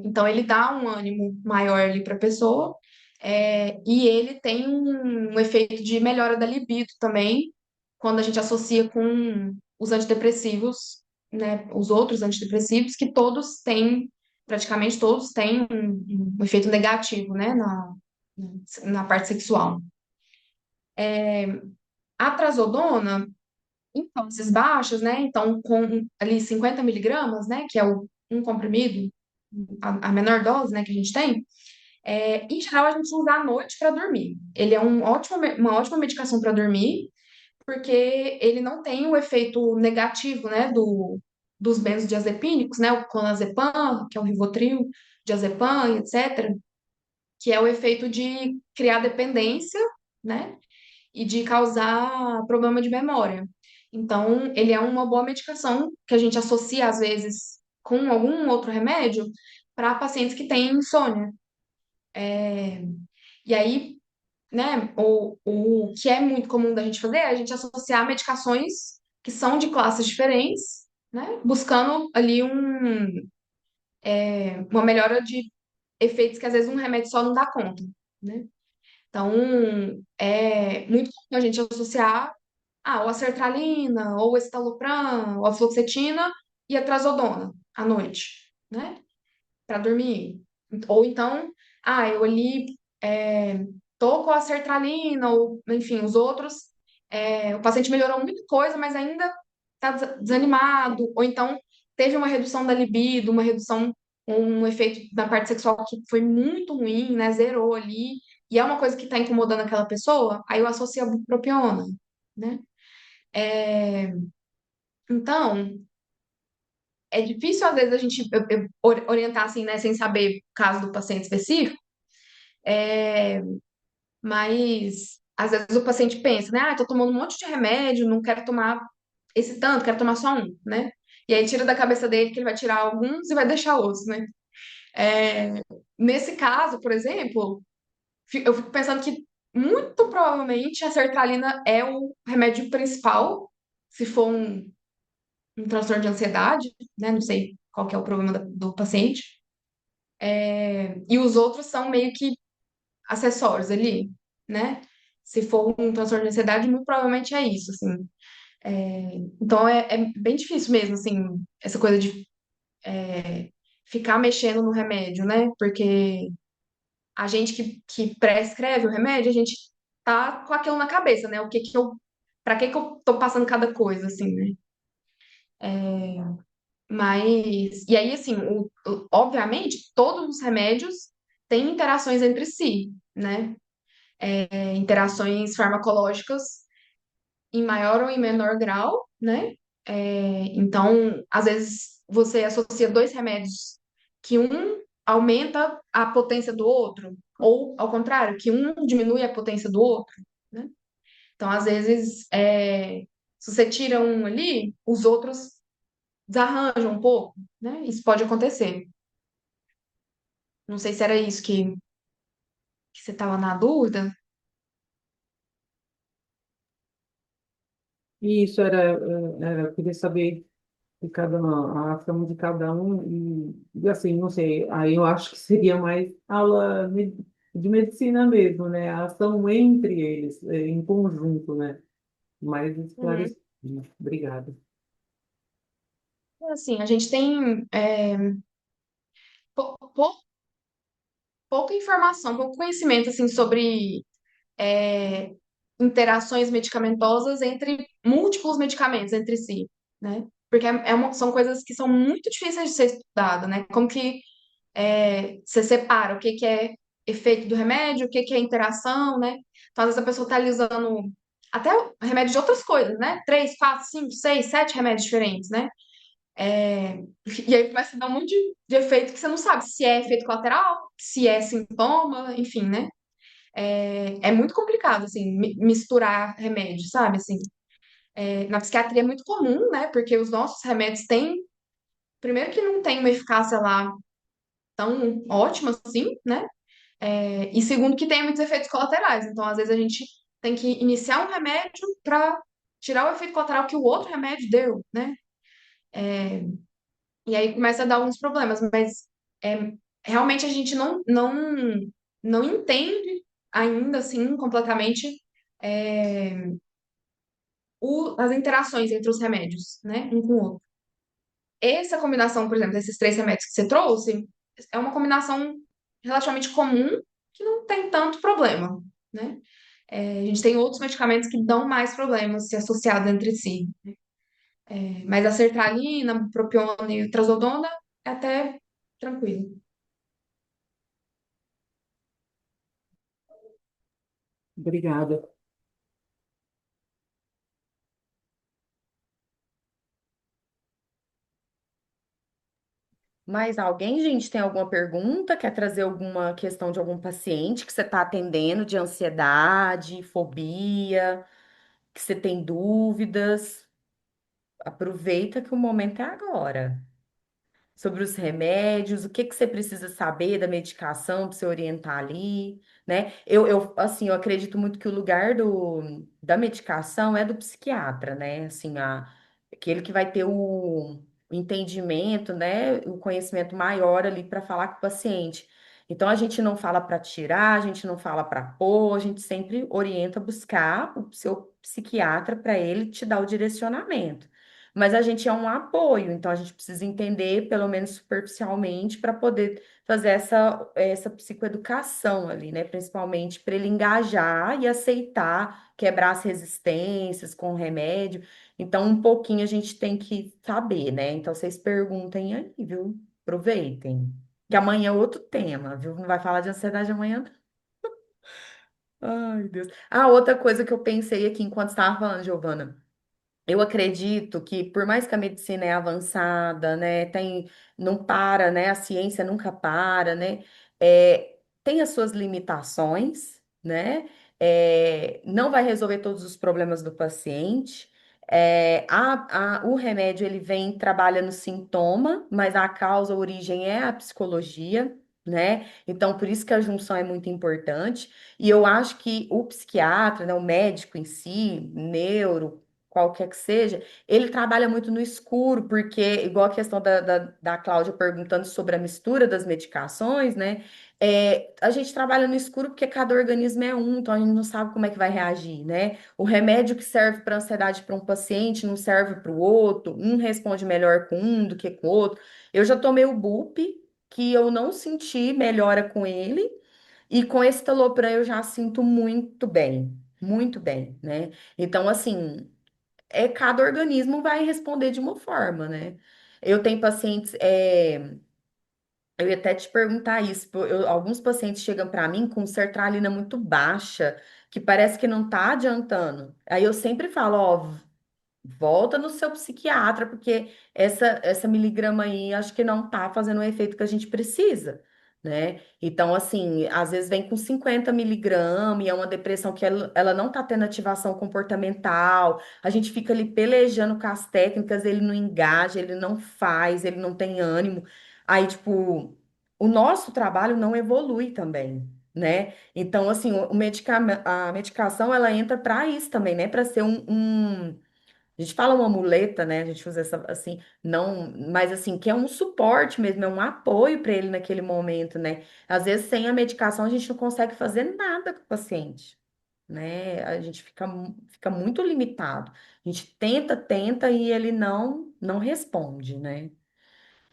Speaker 2: Então, ele dá um ânimo maior ali para a pessoa, e ele tem um efeito de melhora da libido também, quando a gente associa com os antidepressivos, né, os outros antidepressivos, que todos têm, praticamente todos têm um efeito negativo, né, na parte sexual. A trazodona, em doses baixas, né, então com ali 50 miligramas, né, que é um comprimido, a menor dose, né, que a gente tem, em geral, a gente usa à noite para dormir. Ele é uma ótima medicação para dormir, porque ele não tem o efeito negativo, né, dos benzodiazepínicos, né, o clonazepam, que é o Rivotril, diazepam, etc., que é o efeito de criar dependência, né, e de causar problema de memória. Então, ele é uma boa medicação que a gente associa, às vezes, com algum outro remédio para pacientes que têm insônia. E aí, né, o que é muito comum da gente fazer é a gente associar medicações que são de classes diferentes, né, buscando ali uma melhora de efeitos que às vezes um remédio só não dá conta, né? Então, é muito comum a gente associar ou a sertralina, ou o escitalopram, ou a fluoxetina e a trazodona à noite, né? Para dormir. Ou então, eu ali tô com a sertralina, ou enfim, os outros, o paciente melhorou muita coisa, mas ainda está desanimado, ou então teve uma redução da libido, um efeito na parte sexual que foi muito ruim, né? Zerou ali, e é uma coisa que está incomodando aquela pessoa, aí eu associo a bupropiona, né? Então, é difícil às vezes a gente orientar assim, né, sem saber o caso do paciente específico, mas às vezes o paciente pensa, né? Tô tomando um monte de remédio, não quero tomar esse tanto, quero tomar só um, né? E aí tira da cabeça dele que ele vai tirar alguns e vai deixar outros, né? É, Nesse caso, por exemplo, eu fico pensando que muito provavelmente a sertralina é o remédio principal, se for um transtorno de ansiedade, né? Não sei qual que é o problema do paciente. E os outros são meio que acessórios ali, né? Se for um transtorno de ansiedade, muito provavelmente é isso, assim. Então é bem difícil mesmo, assim, essa coisa de ficar mexendo no remédio, né? Porque a gente que prescreve o remédio, a gente tá com aquilo na cabeça, né? O que que eu, para que que eu tô passando cada coisa, assim, né? Mas, e aí, assim, obviamente, todos os remédios têm interações entre si, né? Interações farmacológicas em maior ou em menor grau, né? Então, às vezes, você associa dois remédios que um aumenta a potência do outro, ou ao contrário, que um diminui a potência do outro, né? Então, às vezes, se você tira um ali, os outros desarranjam um pouco, né? Isso pode acontecer. Não sei se era isso que você estava na dúvida.
Speaker 3: E isso eu queria saber de a ação de cada um e assim, não sei, aí eu acho que seria mais de medicina mesmo, né? A ação entre eles, em conjunto, né? Mais
Speaker 2: Uhum.
Speaker 3: esclarecido. Obrigada.
Speaker 2: Assim, a gente tem pou- pou- pouca informação, pouco conhecimento assim sobre é, interações medicamentosas entre múltiplos medicamentos entre si, né? Porque são coisas que são muito difíceis de ser estudada, né? Como que você separa o que que é efeito do remédio, o que que é interação, né? Então, às vezes a pessoa está ali usando até remédio de outras coisas, né? Três, quatro, cinco, seis, sete remédios diferentes, né? É, E aí começa a dar um monte de efeito que você não sabe se é efeito colateral, se é sintoma, enfim, né? É muito complicado, assim, misturar remédios, sabe? Assim, na psiquiatria é muito comum, né? Porque os nossos remédios têm, primeiro que não tem uma eficácia lá tão ótima assim, né? E segundo que tem muitos efeitos colaterais. Então, às vezes a gente tem que iniciar um remédio para tirar o efeito colateral que o outro remédio deu, né? E aí começa a dar alguns problemas, mas é, realmente a gente não entende ainda assim completamente é, as interações entre os remédios, né, um com o outro. Essa combinação, por exemplo, desses três remédios que você trouxe, é uma combinação relativamente comum que não tem tanto problema, né? A gente tem outros medicamentos que dão mais problemas se associados entre si. Mas a sertralina, propiona e trazodona é até tranquilo.
Speaker 3: Obrigada.
Speaker 1: Mais alguém, gente, tem alguma pergunta? Quer trazer alguma questão de algum paciente que você está atendendo de ansiedade, fobia, que você tem dúvidas? Aproveita que o momento é agora. Sobre os remédios, o que que você precisa saber da medicação para você orientar ali, né? Assim, eu acredito muito que o lugar da medicação é do psiquiatra, né? Assim, aquele que vai ter o entendimento, né? O conhecimento maior ali para falar com o paciente. Então, a gente não fala para tirar, a gente não fala para pôr, a gente sempre orienta a buscar o seu psiquiatra para ele te dar o direcionamento. Mas a gente é um apoio, então a gente precisa entender, pelo menos superficialmente, para poder fazer essa psicoeducação ali, né? Principalmente para ele engajar e aceitar, quebrar as resistências com o remédio. Então, um pouquinho a gente tem que saber, né? Então, vocês perguntem aí, viu? Aproveitem. Que amanhã é outro tema, viu? Não vai falar de ansiedade amanhã, não. Ai, Deus. Ah, outra coisa que eu pensei aqui enquanto estava falando, Giovana. Eu acredito que, por mais que a medicina é avançada, né, não para, né, a ciência nunca para, né, tem as suas limitações, né, não vai resolver todos os problemas do paciente. O remédio, ele vem, trabalha no sintoma, mas a causa, a origem é a psicologia, né, então por isso que a junção é muito importante. E eu acho que o psiquiatra, né, o médico em si, neuro, qualquer que seja, ele trabalha muito no escuro, porque, igual a questão da Cláudia perguntando sobre a mistura das medicações, né? A gente trabalha no escuro porque cada organismo é um, então a gente não sabe como é que vai reagir, né? O remédio que serve para ansiedade para um paciente não serve para o outro, um responde melhor com um do que com o outro. Eu já tomei o Bup, que eu não senti melhora com ele, e com esse Talopram eu já sinto muito bem, né? Então, assim, cada organismo vai responder de uma forma, né? Eu tenho pacientes, eu ia até te perguntar isso, alguns pacientes chegam para mim com sertralina muito baixa, que parece que não tá adiantando. Aí eu sempre falo, ó, volta no seu psiquiatra, porque essa miligrama aí acho que não tá fazendo o efeito que a gente precisa, né? Então, assim, às vezes vem com 50 miligramas e é uma depressão que ela não tá tendo ativação comportamental, a gente fica ali pelejando com as técnicas, ele não engaja, ele não faz, ele não tem ânimo. Aí, tipo, o nosso trabalho não evolui também. Né? Então, assim, a medicação ela entra para isso também, né? Para ser a gente fala uma muleta, né? A gente usa essa assim, não, mas assim, que é um suporte mesmo, é um apoio para ele naquele momento, né? Às vezes, sem a medicação, a gente não consegue fazer nada com o paciente, né? A gente fica muito limitado. A gente tenta e ele não responde, né?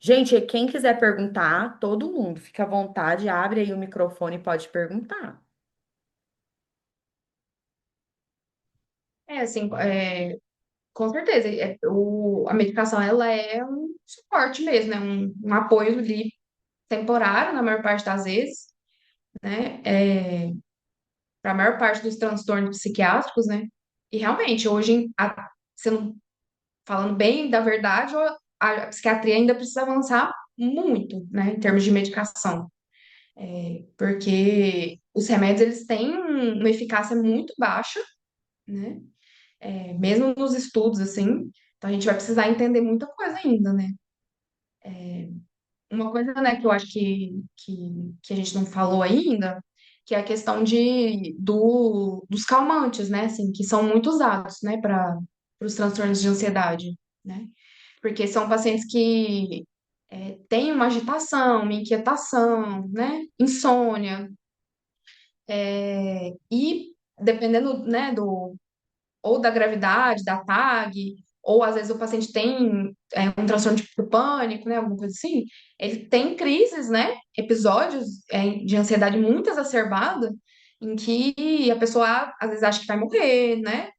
Speaker 1: Gente, quem quiser perguntar, todo mundo, fica à vontade, abre aí o microfone e pode perguntar.
Speaker 2: Assim, com certeza, a medicação ela é um suporte mesmo, né? Um apoio ali temporário, na maior parte das vezes, né? Para a maior parte dos transtornos psiquiátricos, né? E realmente, hoje, sendo, falando bem da verdade, a psiquiatria ainda precisa avançar muito, né? Em termos de medicação, porque os remédios eles têm uma eficácia muito baixa, né? Mesmo nos estudos, assim. Então, a gente vai precisar entender muita coisa ainda, né? Uma coisa, né, que eu acho que a gente não falou ainda, que é a questão dos calmantes, né, assim, que são muito usados, né, para os transtornos de ansiedade, né? Porque são pacientes que têm uma agitação, uma inquietação, né, insônia, e dependendo, né, ou da gravidade, da TAG, ou às vezes o paciente tem um transtorno tipo pânico, né, alguma coisa assim, ele tem crises, né, episódios de ansiedade muito exacerbada, em que a pessoa às vezes acha que vai morrer, né,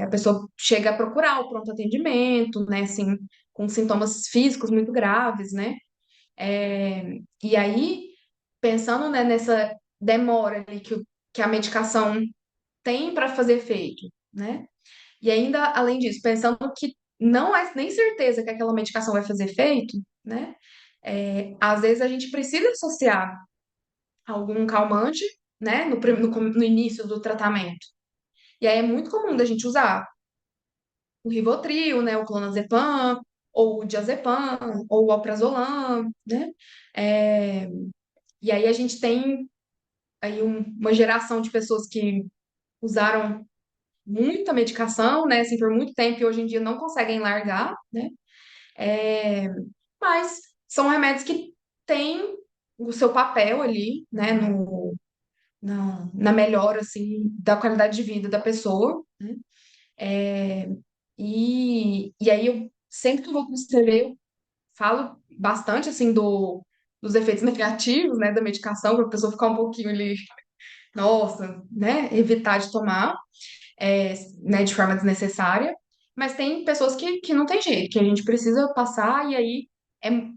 Speaker 2: a pessoa chega a procurar o pronto atendimento, né, assim, com sintomas físicos muito graves, né, e aí, pensando, né, nessa demora ali que a medicação tem para fazer efeito, né, e ainda, além disso, pensando que não é nem certeza que aquela medicação vai fazer efeito, né? Às vezes a gente precisa associar algum calmante, né? No início do tratamento. E aí é muito comum da gente usar o Rivotril, né? O clonazepam, ou o diazepam, ou o alprazolam, né? É, e aí a gente tem aí uma geração de pessoas que usaram muita medicação, né? Assim, por muito tempo e hoje em dia não conseguem largar, né? É, mas são remédios que têm o seu papel ali, né, na melhora, assim, da qualidade de vida da pessoa, né? É, e aí, eu, sempre que eu vou prescrever, eu falo bastante, assim, dos efeitos negativos, né, da medicação, para a pessoa ficar um pouquinho ali, nossa, né, evitar de tomar, né, de forma desnecessária, mas tem pessoas que não tem jeito, que a gente precisa passar, e aí,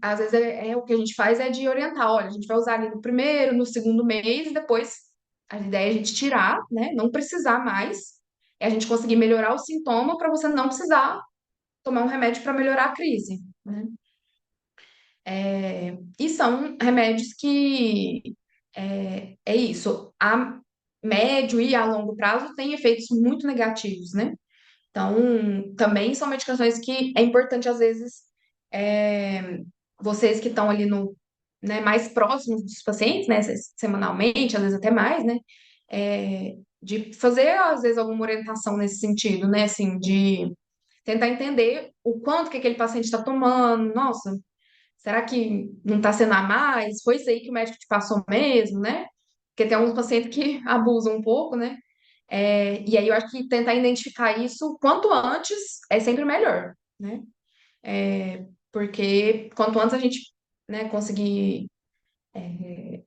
Speaker 2: às vezes, o que a gente faz é de orientar, olha, a gente vai usar ali no primeiro, no segundo mês, e depois a ideia é a gente tirar, né, não precisar mais, é a gente conseguir melhorar o sintoma para você não precisar tomar um remédio para melhorar a crise, né? E são remédios que é isso, a médio e a longo prazo têm efeitos muito negativos, né? Então, também são medicações que é importante, às vezes, é, vocês que estão ali no, né, mais próximos dos pacientes, né, semanalmente, às vezes até mais, né, de fazer, às vezes, alguma orientação nesse sentido, né? Assim, de tentar entender o quanto que aquele paciente está tomando. Nossa, será que não está sendo a mais? Foi isso aí que o médico te passou mesmo, né? Porque tem alguns pacientes que abusam um pouco, né? E aí eu acho que tentar identificar isso quanto antes é sempre melhor, né? Porque quanto antes a gente, né, conseguir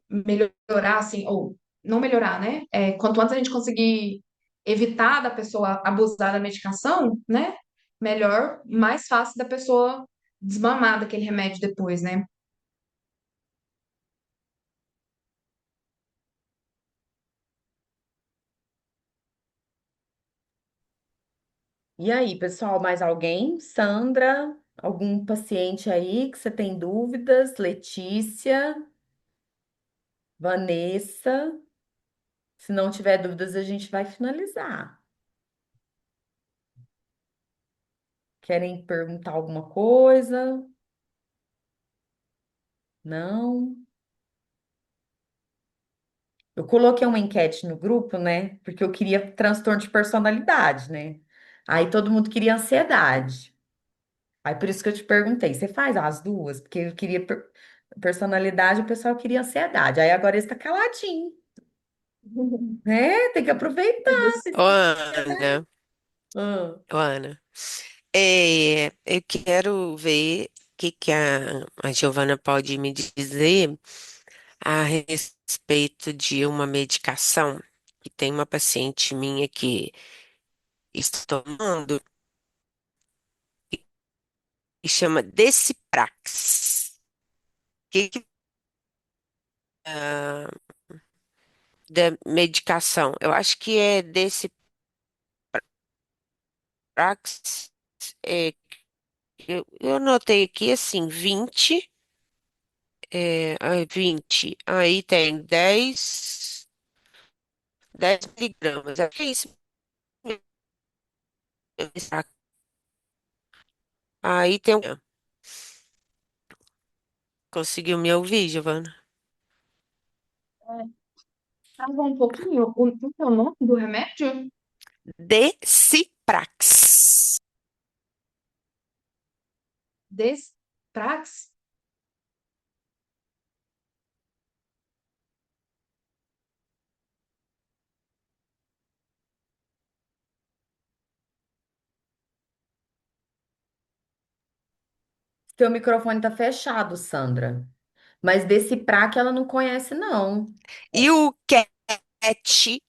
Speaker 2: melhorar, assim, ou não melhorar, né? Quanto antes a gente conseguir evitar da pessoa abusar da medicação, né? Melhor, mais fácil da pessoa desmamar daquele remédio depois, né?
Speaker 1: E aí, pessoal, mais alguém? Sandra, algum paciente aí que você tem dúvidas? Letícia, Vanessa? Se não tiver dúvidas, a gente vai finalizar. Querem perguntar alguma coisa? Não? Eu coloquei uma enquete no grupo, né? Porque eu queria transtorno de personalidade, né? Aí todo mundo queria ansiedade. Aí por isso que eu te perguntei, você faz as duas? Porque eu queria personalidade, o pessoal queria ansiedade. Aí agora está caladinho, né? Tem que aproveitar.
Speaker 2: Todas.
Speaker 4: Ô, Ana,
Speaker 1: Ah,
Speaker 4: ô, Ana, eu quero ver o que a Giovana pode me dizer a respeito de uma medicação que tem uma paciente minha que está tomando e chama Deciprax. Que ah, da medicação? Eu acho que é Deciprax. É, eu anotei aqui assim, 20. Aí tem 10 miligramas. Acho que é isso mesmo. Aí tem. Conseguiu me ouvir, Giovana?
Speaker 2: Travou um pouquinho. Qual que é o nome do remédio?
Speaker 4: Deciprax.
Speaker 2: Desprax?
Speaker 1: seu microfone tá fechado, Sandra. Mas desse praque ela não conhece, não.
Speaker 4: E o CAT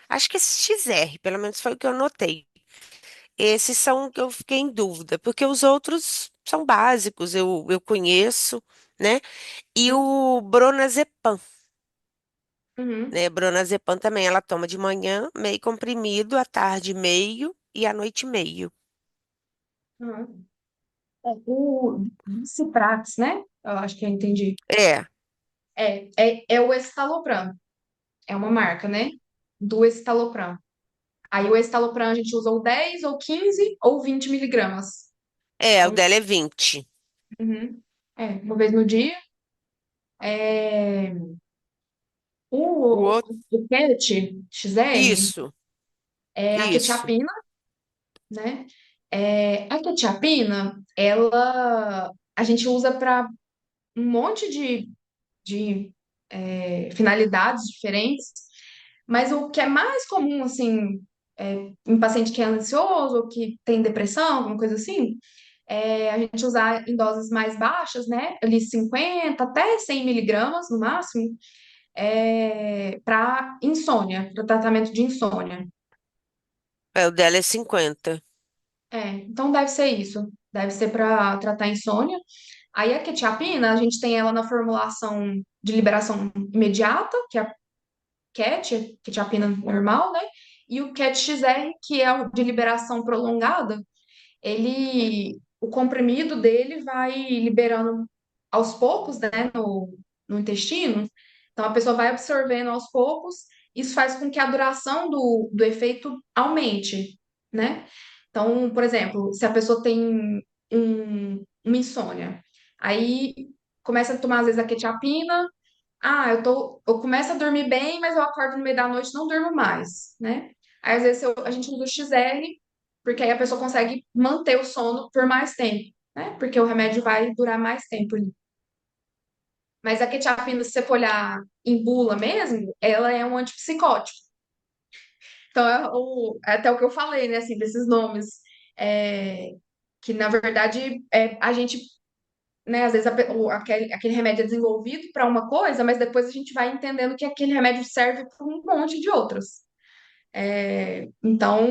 Speaker 4: acho que é XR, pelo menos foi o que eu notei. Esses são o que eu fiquei em dúvida, porque os outros são básicos, eu conheço, né? E o Bronazepam,
Speaker 2: Uhum.
Speaker 4: né? Bronazepam também, ela toma de manhã, meio comprimido, à tarde meio e à noite meio.
Speaker 2: Uhum. O Ciprax, né? Eu acho que eu entendi.
Speaker 4: É,
Speaker 2: É o estalopram. É uma marca, né? Do estalopram. Aí o estalopram a gente usa ou 10, ou 15, ou 20 miligramas.
Speaker 4: o
Speaker 2: Então,
Speaker 4: dela é 20.
Speaker 2: uhum. Uma vez no dia. É,
Speaker 4: O
Speaker 2: o,
Speaker 4: outro,
Speaker 2: o PET XR
Speaker 4: isso,
Speaker 2: é a
Speaker 4: isso.
Speaker 2: quetiapina, né? A quetiapina, a gente usa para um monte de finalidades diferentes, mas o que é mais comum, assim, em paciente que é ansioso ou que tem depressão, alguma coisa assim, a gente usar em doses mais baixas, né? Ali 50 até 100 miligramas no máximo, para insônia, para tratamento de insônia.
Speaker 4: O dela é 50.
Speaker 2: Então deve ser isso, deve ser para tratar insônia. Aí a quetiapina, a gente tem ela na formulação de liberação imediata, que é a quetiapina normal, né? E o CAT-XR, que é o de liberação prolongada, o comprimido dele vai liberando aos poucos, né, no intestino. Então a pessoa vai absorvendo aos poucos, isso faz com que a duração do efeito aumente, né? Então, por exemplo, se a pessoa tem uma insônia, aí começa a tomar às vezes a quetiapina, eu começo a dormir bem, mas eu acordo no meio da noite e não durmo mais, né? Aí às vezes a gente usa o XR, porque aí a pessoa consegue manter o sono por mais tempo, né? Porque o remédio vai durar mais tempo ali. Mas a quetiapina, se você for olhar em bula mesmo, ela é um antipsicótico. Então é até o que eu falei, né? Assim, desses nomes. É, que na verdade a gente, né, às vezes aquele remédio é desenvolvido para uma coisa, mas depois a gente vai entendendo que aquele remédio serve para um monte de outras. Então,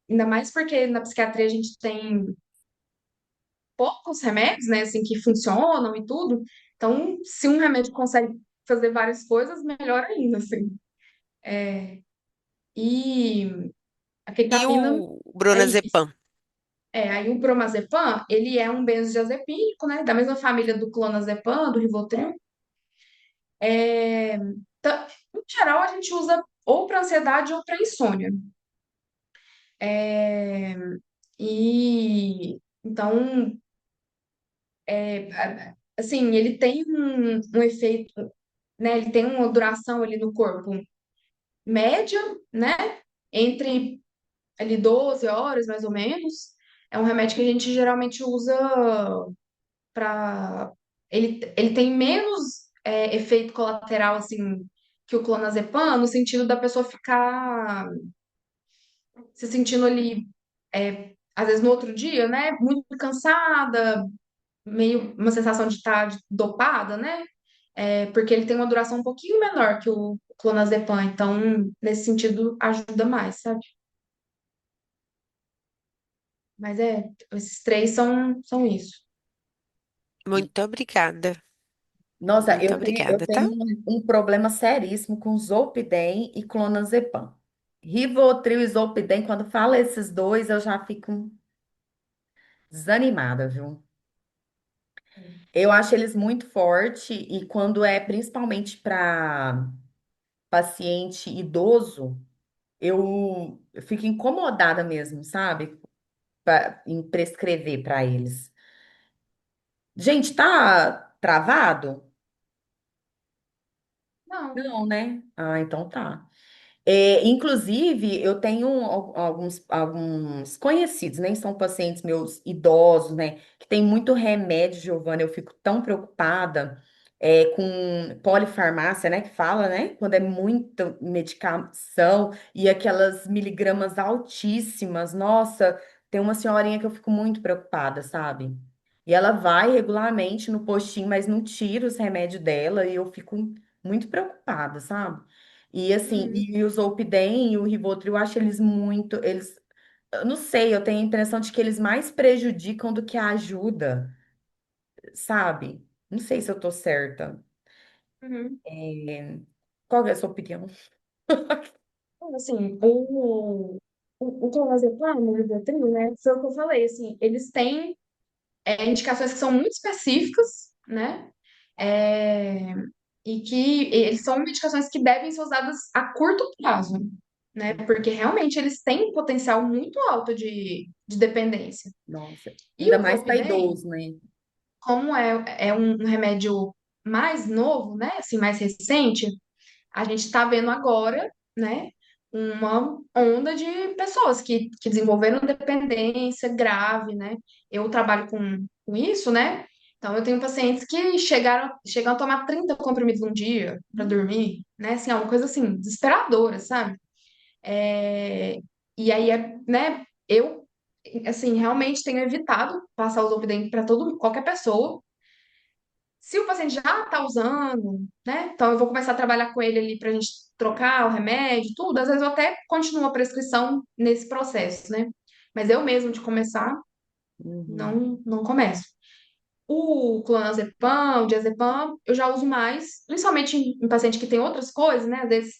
Speaker 2: ainda mais porque na psiquiatria a gente tem poucos remédios, né, assim, que funcionam e tudo. Então, se um remédio consegue fazer várias coisas, melhor ainda, assim. E a
Speaker 4: E
Speaker 2: quetiapina
Speaker 4: o
Speaker 2: é isso.
Speaker 4: Bronazepam?
Speaker 2: Aí o bromazepam, ele é um benzodiazepínico, né, da mesma família do clonazepam, do Rivotril. É, em geral, a gente usa ou para ansiedade ou para insônia. É, e então, assim, ele tem um efeito, né? Ele tem uma duração ali no corpo média, né? Entre ali 12 horas, mais ou menos. É um remédio que a gente geralmente usa para. Ele tem menos efeito colateral, assim, que o clonazepam, no sentido da pessoa ficar se sentindo ali, às vezes no outro dia, né? Muito cansada, meio uma sensação de estar dopada, né? Porque ele tem uma duração um pouquinho menor que o clonazepam, então, nesse sentido, ajuda mais, sabe? Mas esses três são isso.
Speaker 4: Muito obrigada.
Speaker 1: Nossa,
Speaker 4: Muito
Speaker 1: eu
Speaker 4: obrigada, tá?
Speaker 1: tenho um problema seríssimo com Zolpidem e clonazepam. Rivotril e Zolpidem, quando fala esses dois, eu já fico desanimada, viu? Eu acho eles muito fortes e quando é principalmente para paciente idoso, eu fico incomodada mesmo, sabe? Em prescrever para eles. Gente, tá travado?
Speaker 2: Não.
Speaker 1: Não, né? Ah, então tá. Inclusive, eu tenho alguns conhecidos, nem são pacientes meus idosos, né? Que tem muito remédio, Giovana. Eu fico tão preocupada com polifarmácia, né? Que fala, né? Quando é muita medicação e aquelas miligramas altíssimas. Nossa, tem uma senhorinha que eu fico muito preocupada, sabe? E ela vai regularmente no postinho, mas não tira os remédios dela e eu fico muito preocupada, sabe? E assim,
Speaker 2: Uhum,
Speaker 1: e o Zolpidem e o Rivotril, eu acho eles muito, eu não sei, eu tenho a impressão de que eles mais prejudicam do que ajudam, sabe? Não sei se eu tô certa.
Speaker 2: uhum.
Speaker 1: É, Qual que é a sua opinião?
Speaker 2: Então, assim, o clonazepam, o Rivotril, né, foi o que eu falei, assim, eles têm indicações que são muito específicas, né, é, e que eles são medicações que devem ser usadas a curto prazo, né, porque realmente eles têm um potencial muito alto de dependência.
Speaker 1: Nossa,
Speaker 2: E
Speaker 1: ainda
Speaker 2: o
Speaker 1: mais para
Speaker 2: Zolpidem,
Speaker 1: idoso, né?
Speaker 2: como é um remédio mais novo, né, assim, mais recente, a gente está vendo agora, né, uma onda de pessoas que desenvolveram dependência grave, né? Eu trabalho com isso, né? Então, eu tenho pacientes que chegam a tomar 30 comprimidos um dia para dormir, né? Assim, é uma coisa assim, desesperadora, sabe? E aí, né? Eu, assim, realmente tenho evitado passar o Zolpidem para qualquer pessoa. Se o paciente já está usando, né? Então eu vou começar a trabalhar com ele ali para a gente trocar o remédio, tudo. Às vezes eu até continuo a prescrição nesse processo, né? Mas eu mesmo de começar,
Speaker 1: Uhum,
Speaker 2: não começo. O clonazepam, o diazepam, eu já uso mais, principalmente em paciente que tem outras coisas, né? Às vezes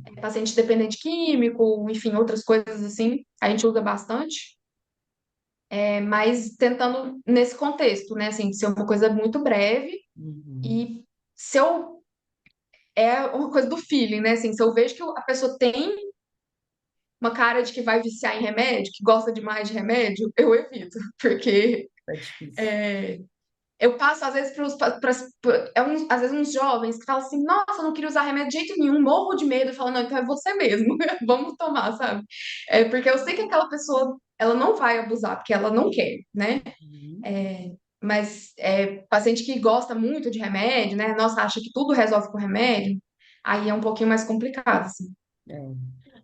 Speaker 2: é paciente dependente químico, enfim, outras coisas assim, a gente usa bastante. Mas tentando nesse contexto, né? Assim, de ser uma coisa muito breve
Speaker 1: uhum.
Speaker 2: e se eu é uma coisa do feeling, né? Assim, se eu vejo que a pessoa tem uma cara de que vai viciar em remédio, que gosta demais de remédio, eu evito, porque
Speaker 1: É difícil.
Speaker 2: eu passo, às vezes, às vezes uns jovens que falam assim, nossa, eu não queria usar remédio de jeito nenhum, morro de medo. Eu falo, não, então é você mesmo, vamos tomar, sabe? É, porque eu sei que aquela pessoa, ela não vai abusar, porque ela não quer, né?
Speaker 1: Uhum.
Speaker 2: É, mas paciente que gosta muito de remédio, né? Nossa, acha que tudo resolve com remédio, aí é um pouquinho mais complicado, assim.
Speaker 1: É.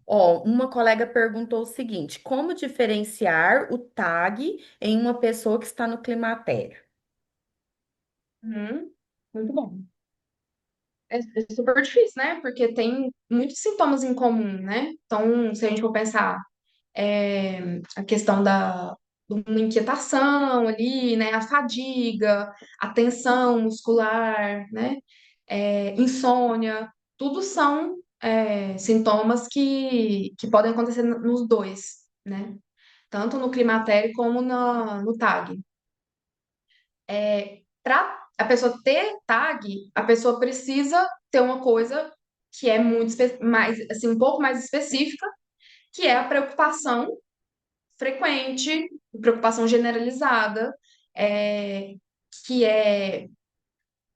Speaker 1: Ó, uma colega perguntou o seguinte: como diferenciar o TAG em uma pessoa que está no climatério?
Speaker 2: Uhum, muito bom. É super difícil, né? Porque tem muitos sintomas em comum, né? Então, se a gente for pensar a questão de uma inquietação ali, né? A fadiga, a tensão muscular, né? Insônia, tudo são sintomas que podem acontecer nos dois, né? Tanto no climatério como no TAG. Para a pessoa ter TAG, a pessoa precisa ter uma coisa que é mais, assim, um pouco mais específica, que é a preocupação frequente, preocupação generalizada, é, que é,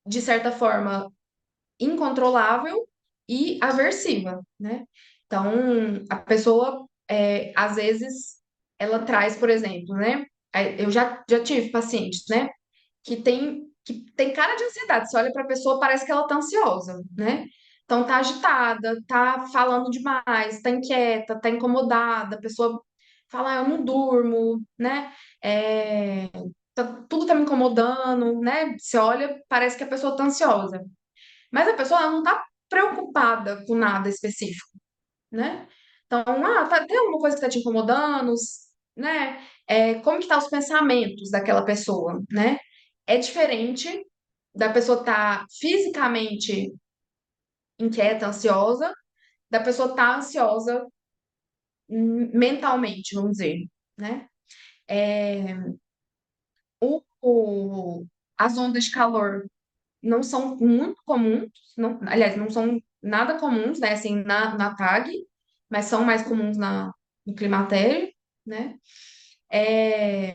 Speaker 2: de certa forma, incontrolável e aversiva, né? Então, a pessoa, às vezes, ela traz, por exemplo, né? Eu já tive pacientes, né? Que tem cara de ansiedade. Você olha para a pessoa, parece que ela tá ansiosa, né? Então tá agitada, tá falando demais, tá inquieta, tá incomodada, a pessoa fala, eu não durmo, né? É, tudo tá me incomodando, né? Você olha, parece que a pessoa tá ansiosa. Mas a pessoa ela não tá preocupada com nada específico, né? Então, tem alguma coisa que tá te incomodando, né? Como que tá os pensamentos daquela pessoa, né? É diferente da pessoa estar fisicamente inquieta, ansiosa, da pessoa estar ansiosa mentalmente, vamos dizer, né? É, as ondas de calor não são muito comuns, aliás, não são nada comuns, né, assim, na TAG, mas são mais comuns no climatério, né? É,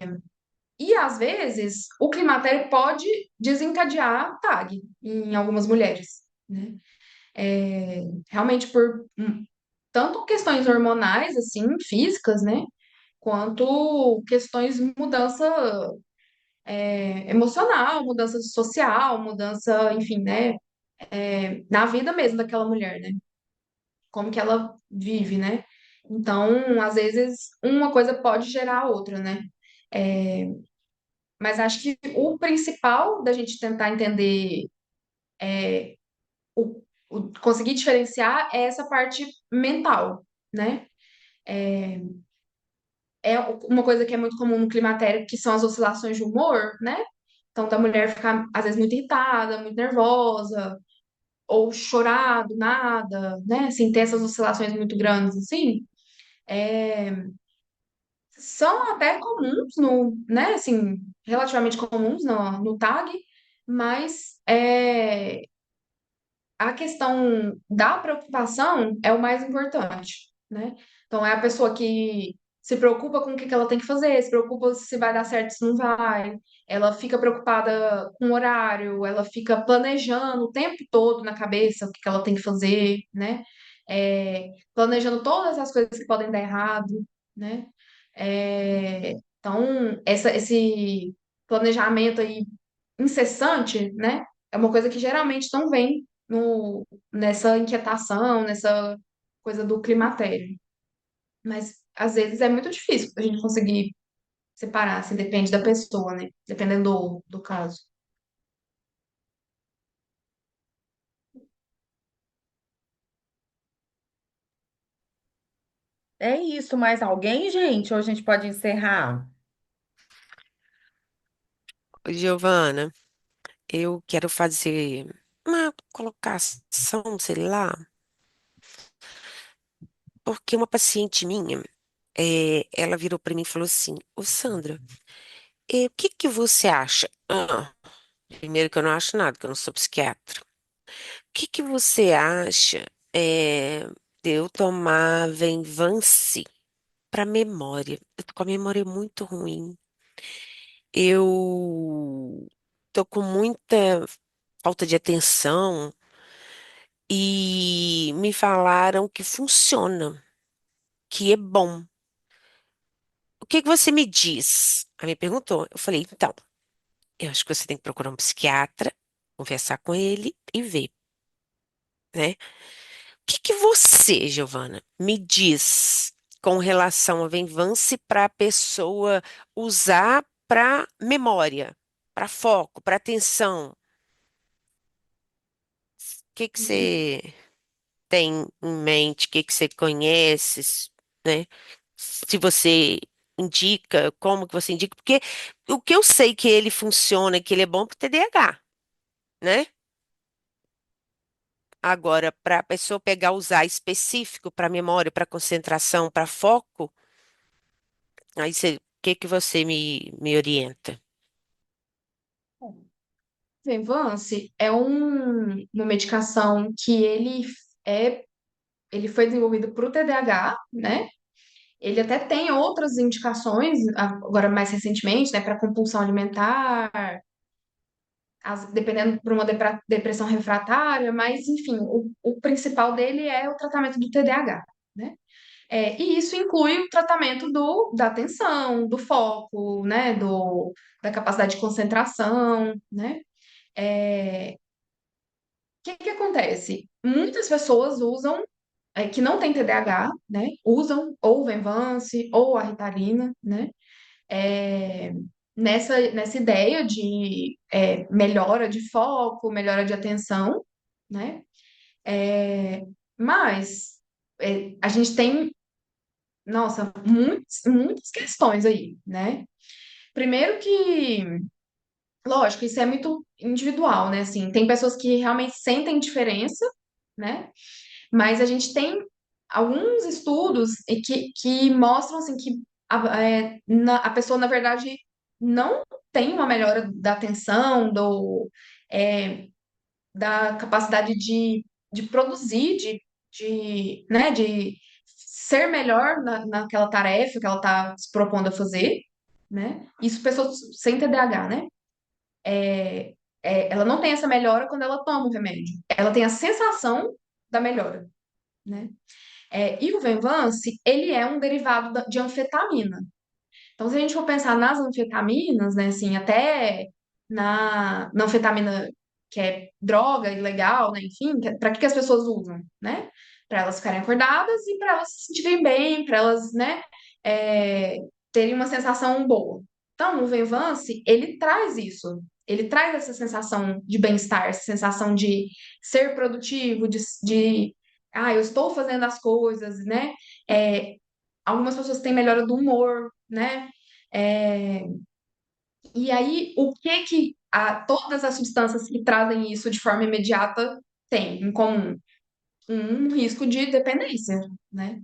Speaker 2: e às vezes o climatério pode desencadear TAG em algumas mulheres, né? Realmente por tanto questões hormonais, assim, físicas, né? Quanto questões de mudança emocional, mudança social, mudança, enfim, né? Na vida mesmo daquela mulher, né? Como que ela vive, né? Então, às vezes, uma coisa pode gerar a outra, né? É, mas acho que o principal da gente tentar entender, conseguir diferenciar é essa parte mental, né? É uma coisa que é muito comum no climatério, que são as oscilações de humor, né? Então, da mulher ficar, às vezes, muito irritada, muito nervosa, ou chorar do nada, né? Assim, ter essas oscilações muito grandes, assim, são até comuns né? Assim, relativamente comuns no TAG, mas a questão da preocupação é o mais importante, né? Então, é a pessoa que se preocupa com o que que ela tem que fazer, se preocupa se vai dar certo, se não vai. Ela fica preocupada com o horário, ela fica planejando o tempo todo na cabeça o que que ela tem que fazer, né? Planejando todas as coisas que podem dar errado, né? Então, esse planejamento aí incessante, né? É uma coisa que geralmente não vem nessa inquietação, nessa coisa do climatério. Mas às vezes é muito difícil a gente conseguir separar, assim, depende da pessoa, né? Dependendo do caso.
Speaker 1: É isso, mais alguém, gente? Ou a gente pode encerrar?
Speaker 4: Giovana, eu quero fazer uma colocação, sei lá, porque uma paciente minha, ela virou para mim e falou assim: Ô Sandra, o que que você acha? Primeiro que eu não acho nada, que eu não sou psiquiatra. O que que você acha de eu tomar Venvance para memória? Eu tô com a memória muito ruim. Eu tô com muita falta de atenção e me falaram que funciona, que é bom. O que que você me diz? Aí me perguntou. Eu falei, então, eu acho que você tem que procurar um psiquiatra, conversar com ele e ver, né? O que que você, Giovana, me diz com relação a Venvance para a pessoa usar para memória, para foco, para atenção? O que que você tem em mente? O que que você conhece, né? Se você indica, como que você indica? Porque o que eu sei que ele funciona, que ele é bom para TDAH, né? Agora, para a pessoa pegar, usar específico para memória, para concentração, para foco, aí você, o que que você me orienta?
Speaker 2: Venvance é uma medicação que é, ele foi desenvolvido para o TDAH, né? Ele até tem outras indicações, agora mais recentemente, né, para compulsão alimentar, dependendo por uma depressão refratária, mas enfim, o principal dele é o tratamento do TDAH, né? E isso inclui o tratamento da atenção, do foco, né, da capacidade de concentração, né? O que acontece? Muitas pessoas usam, que não têm TDAH, né, usam ou o Venvance ou a Ritalina, né, é, nessa ideia de melhora de foco, melhora de atenção, né? É, mas a gente tem, nossa, muitas questões aí, né? Primeiro que, lógico, isso é muito individual, né? Assim, tem pessoas que realmente sentem diferença, né? Mas a gente tem alguns estudos que mostram assim que a pessoa, na verdade, não tem uma melhora da atenção, é, da capacidade de produzir, né, de ser melhor naquela tarefa que ela está se propondo a fazer, né? Isso pessoas sem TDAH, né? Ela não tem essa melhora quando ela toma o remédio. Ela tem a sensação da melhora, né? E o Venvance, ele é um derivado de anfetamina. Então, se a gente for pensar nas anfetaminas, né, assim, até na anfetamina que é droga ilegal, né, enfim, para que as pessoas usam, né? Para elas ficarem acordadas e para elas se sentirem bem, para elas, né, é, terem uma sensação boa. Então, o Venvance, ele traz isso. Ele traz essa sensação de bem-estar, essa sensação de ser produtivo, eu estou fazendo as coisas, né? É, algumas pessoas têm melhora do humor, né? É, e aí, o que que todas as substâncias que trazem isso de forma imediata têm em comum? Um risco de dependência, né?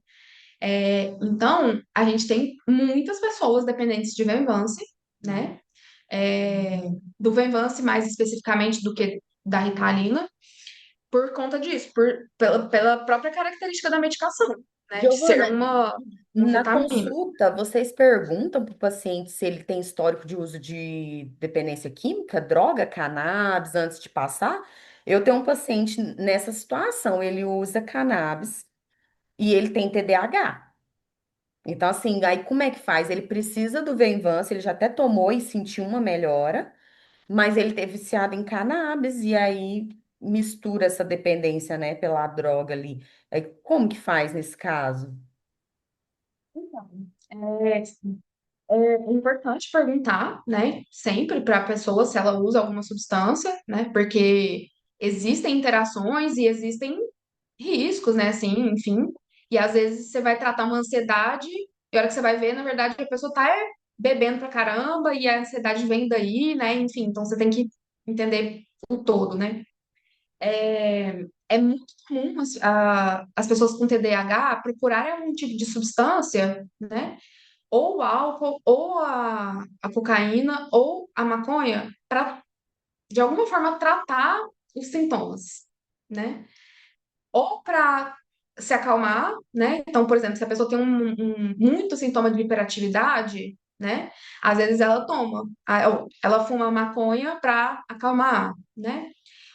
Speaker 2: Então, a gente tem muitas pessoas dependentes de Venvance, né? Do Venvance mais especificamente do que da Ritalina, por conta disso, pela própria característica da medicação, né? De ser
Speaker 1: Giovana,
Speaker 2: uma
Speaker 1: na
Speaker 2: anfetamina.
Speaker 1: consulta, vocês perguntam para o paciente se ele tem histórico de uso de dependência química, droga, cannabis, antes de passar? Eu tenho um paciente nessa situação, ele usa cannabis e ele tem TDAH. Então, assim, aí como é que faz? Ele precisa do Venvance, ele já até tomou e sentiu uma melhora, mas ele teve viciado em cannabis e aí mistura essa dependência, né, pela droga ali. Aí, como que faz nesse caso?
Speaker 2: Então, é, é importante perguntar, né, sempre para a pessoa se ela usa alguma substância, né, porque existem interações e existem riscos, né, assim, enfim, e às vezes você vai tratar uma ansiedade e a hora que você vai ver, na verdade, a pessoa tá bebendo pra caramba e a ansiedade vem daí, né, enfim, então você tem que entender o todo, né. É muito comum as pessoas com TDAH procurarem algum tipo de substância, né, ou o álcool, ou a cocaína, ou a maconha, para, de alguma forma, tratar os sintomas, né? Ou para se acalmar, né? Então, por exemplo, se a pessoa tem muito sintoma de hiperatividade, né? Às vezes ela toma, ou ela fuma maconha para acalmar, né?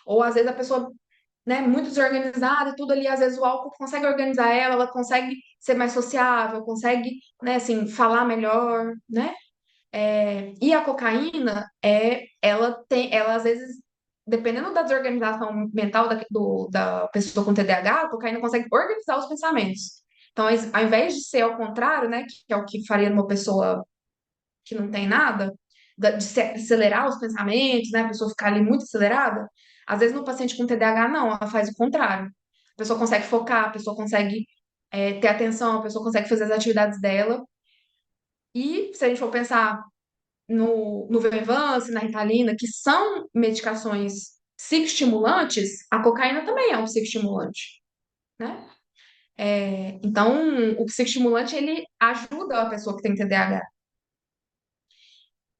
Speaker 2: Ou às vezes a pessoa, né, muito desorganizada e tudo ali, às vezes o álcool consegue organizar ela, ela consegue ser mais sociável, consegue, né, assim, falar melhor, né? E a cocaína, ela às vezes, dependendo da desorganização mental da pessoa com TDAH, a cocaína consegue organizar os pensamentos. Então, ao invés de ser ao contrário, né, que é o que faria numa pessoa que não tem nada, de se acelerar os pensamentos, né, a pessoa ficar ali muito acelerada, às vezes no paciente com TDAH, não, ela faz o contrário. A pessoa consegue focar, a pessoa consegue ter atenção, a pessoa consegue fazer as atividades dela. E se a gente for pensar no Venvance, na Ritalina, que são medicações psicoestimulantes, a cocaína também é um psicoestimulante, né? Então, o psicoestimulante, ele ajuda a pessoa que tem TDAH.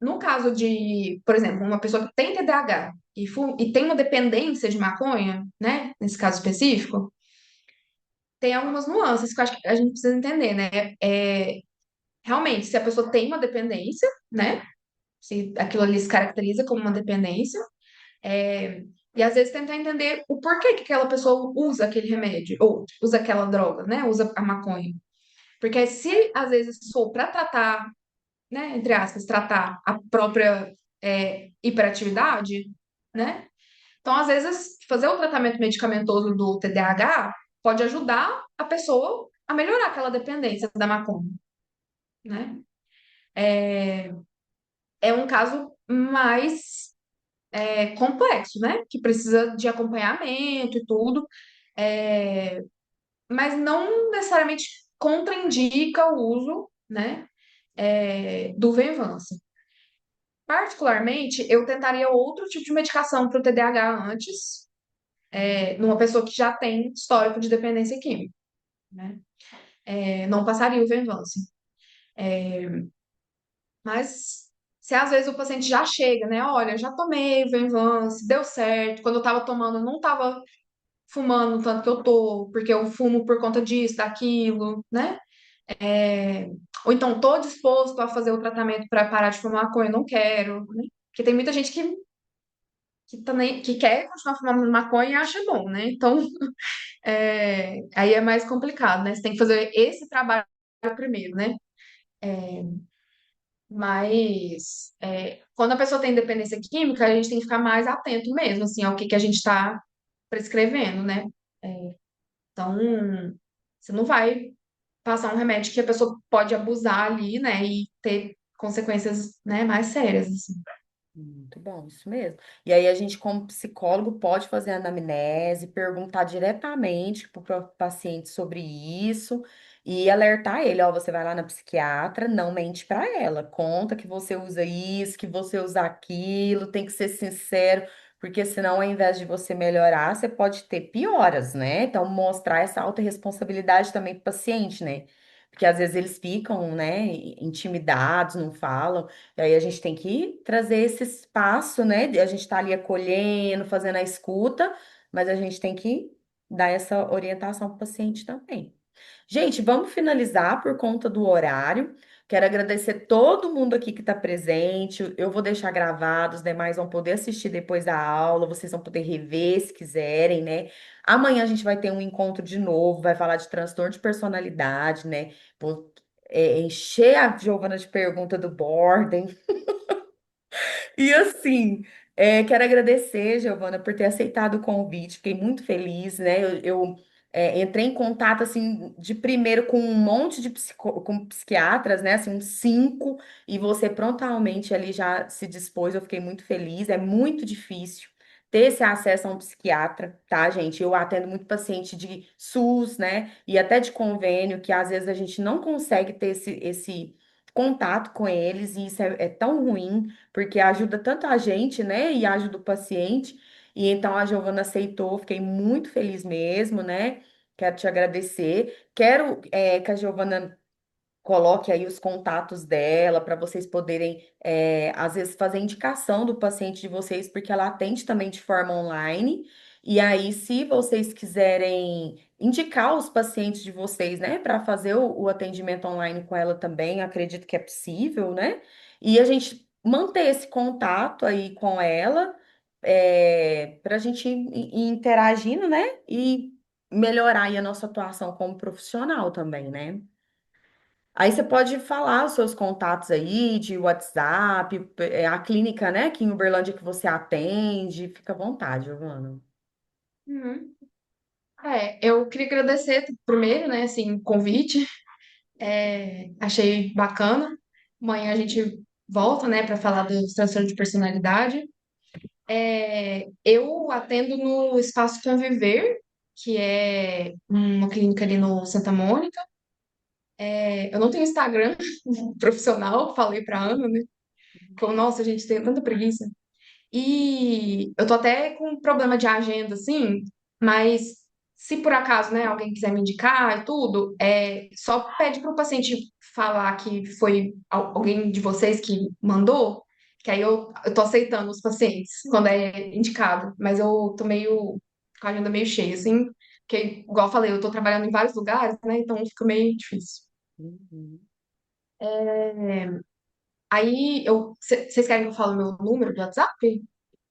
Speaker 2: No caso de, por exemplo, uma pessoa que tem TDAH e tem uma dependência de maconha, né? Nesse caso específico, tem algumas nuances que eu acho que a gente precisa entender, né? Realmente, se a pessoa tem uma dependência, né? Se aquilo ali se caracteriza como uma dependência, É, e às vezes tentar entender o porquê que aquela pessoa usa aquele remédio, ou usa aquela droga, né? Usa a maconha. Porque se às vezes for para tratar, né, entre aspas, tratar a própria hiperatividade, né? Então, às vezes, fazer o tratamento medicamentoso do TDAH pode ajudar a pessoa a melhorar aquela dependência da maconha, né? É um caso mais complexo, né? Que precisa de acompanhamento e tudo, é, mas não necessariamente contraindica o uso, né, do Venvance. Particularmente, eu tentaria outro tipo de medicação para o TDAH antes, numa pessoa que já tem histórico de dependência química, né? Não passaria o Venvance. Mas se às vezes o paciente já chega, né? Olha, já tomei o Venvance, deu certo. Quando eu estava tomando, eu não estava fumando o tanto que eu tô, porque eu fumo por conta disso, daquilo, né? É, Ou então, tô disposto a fazer o tratamento para parar de fumar maconha, não quero, né? Porque tem muita gente que também que quer continuar fumando maconha e acha bom, né? Então, aí é mais complicado, né? Você tem que fazer esse trabalho primeiro, né? Mas quando a pessoa tem dependência química, a gente tem que ficar mais atento mesmo, assim, ao que a gente está prescrevendo, né? Então, você não vai passar um remédio que a pessoa pode abusar ali, né, e ter consequências, né, mais sérias, assim.
Speaker 1: Muito bom, isso mesmo. E aí a gente, como psicólogo, pode fazer anamnese, perguntar diretamente para o paciente sobre isso e alertar ele, ó, você vai lá na psiquiatra, não mente para ela, conta que você usa isso, que você usa aquilo, tem que ser sincero, porque senão, ao invés de você melhorar, você pode ter pioras, né? Então, mostrar essa autorresponsabilidade também para o paciente, né? Porque às vezes eles ficam, né, intimidados, não falam. E aí a gente tem que trazer esse espaço, né? A gente tá ali acolhendo, fazendo a escuta, mas a gente tem que dar essa orientação para o paciente também. Gente, vamos finalizar por conta do horário. Quero agradecer todo mundo aqui que está presente. Eu vou deixar gravado, os demais vão poder assistir depois da aula, vocês vão poder rever se quiserem, né? Amanhã a gente vai ter um encontro de novo, vai falar de transtorno de personalidade, né? Vou encher a Giovana de pergunta do Borden. E assim, quero agradecer, Giovana, por ter aceitado o convite. Fiquei muito feliz, né? Eu entrei em contato assim de primeiro com um monte de com psiquiatras, né? Assim, uns cinco, e você prontamente ali já se dispôs. Eu fiquei muito feliz. É muito difícil ter esse acesso a um psiquiatra, tá, gente? Eu atendo muito paciente de SUS, né? E até de convênio, que às vezes a gente não consegue ter esse contato com eles, e isso é tão ruim porque ajuda tanto a gente, né, e ajuda o paciente. E então a Giovana aceitou, fiquei muito feliz mesmo, né? Quero te agradecer. Quero que a Giovana coloque aí os contatos dela para vocês poderem, às vezes, fazer indicação do paciente de vocês, porque ela atende também de forma online. E aí, se vocês quiserem indicar os pacientes de vocês, né, para fazer o atendimento online com ela também, acredito que é possível, né? E a gente manter esse contato aí com ela, para a gente ir interagindo, né? E melhorar aí a nossa atuação como profissional também, né? Aí você pode falar os seus contatos aí de WhatsApp, a clínica, né, aqui em Uberlândia que você atende, fica à vontade, Giovana.
Speaker 2: Uhum. Eu queria agradecer primeiro, né, assim, o convite. Achei bacana. Amanhã a gente volta, né, para falar dos transtornos de personalidade. Eu atendo no Espaço Conviver, que é uma clínica ali no Santa Mônica. Eu não tenho Instagram profissional, falei para Ana, né? Falou, nossa, a gente tem tanta preguiça. E eu tô até com problema de agenda, assim, mas se por acaso, né, alguém quiser me indicar e tudo, só pede pro paciente falar que foi alguém de vocês que mandou, que aí eu tô aceitando os pacientes quando é indicado, mas eu tô meio com a agenda meio cheia, assim, porque, igual eu falei, eu tô trabalhando em vários lugares, né, então fica meio difícil.
Speaker 1: Uhum.
Speaker 2: Aí, vocês querem que eu fale meu número de WhatsApp?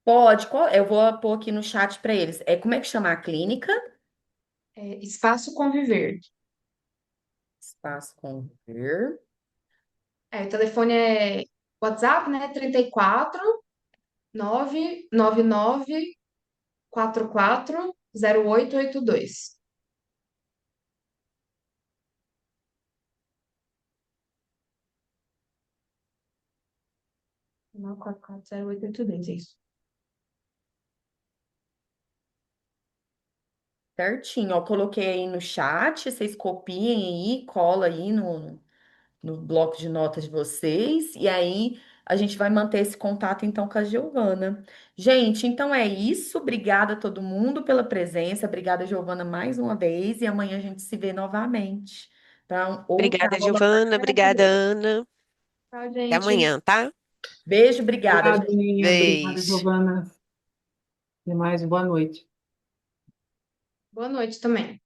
Speaker 1: Pode, eu vou pôr aqui no chat para eles. Como é que chama a clínica?
Speaker 2: Espaço Conviver.
Speaker 1: Espaço Conviver.
Speaker 2: O telefone é WhatsApp, né? 34 999 44 0882. Não, 440882, é isso.
Speaker 1: Certinho, ó, coloquei aí no chat, vocês copiem aí, cola aí no bloco de notas de vocês, e aí a gente vai manter esse contato então com a Giovana. Gente, então é isso. Obrigada a todo mundo pela presença. Obrigada, Giovana, mais uma vez, e amanhã a gente se vê novamente para outra
Speaker 4: Obrigada,
Speaker 1: aula
Speaker 4: Giovana. Obrigada,
Speaker 1: maravilhosa.
Speaker 4: Ana.
Speaker 2: Tchau,
Speaker 4: Até
Speaker 2: gente.
Speaker 4: amanhã, tá?
Speaker 1: Beijo, obrigada,
Speaker 3: Obrigada,
Speaker 1: gente.
Speaker 3: Aninha. Obrigada,
Speaker 4: Beijo.
Speaker 3: Giovana. Até mais, boa noite.
Speaker 2: Boa noite também.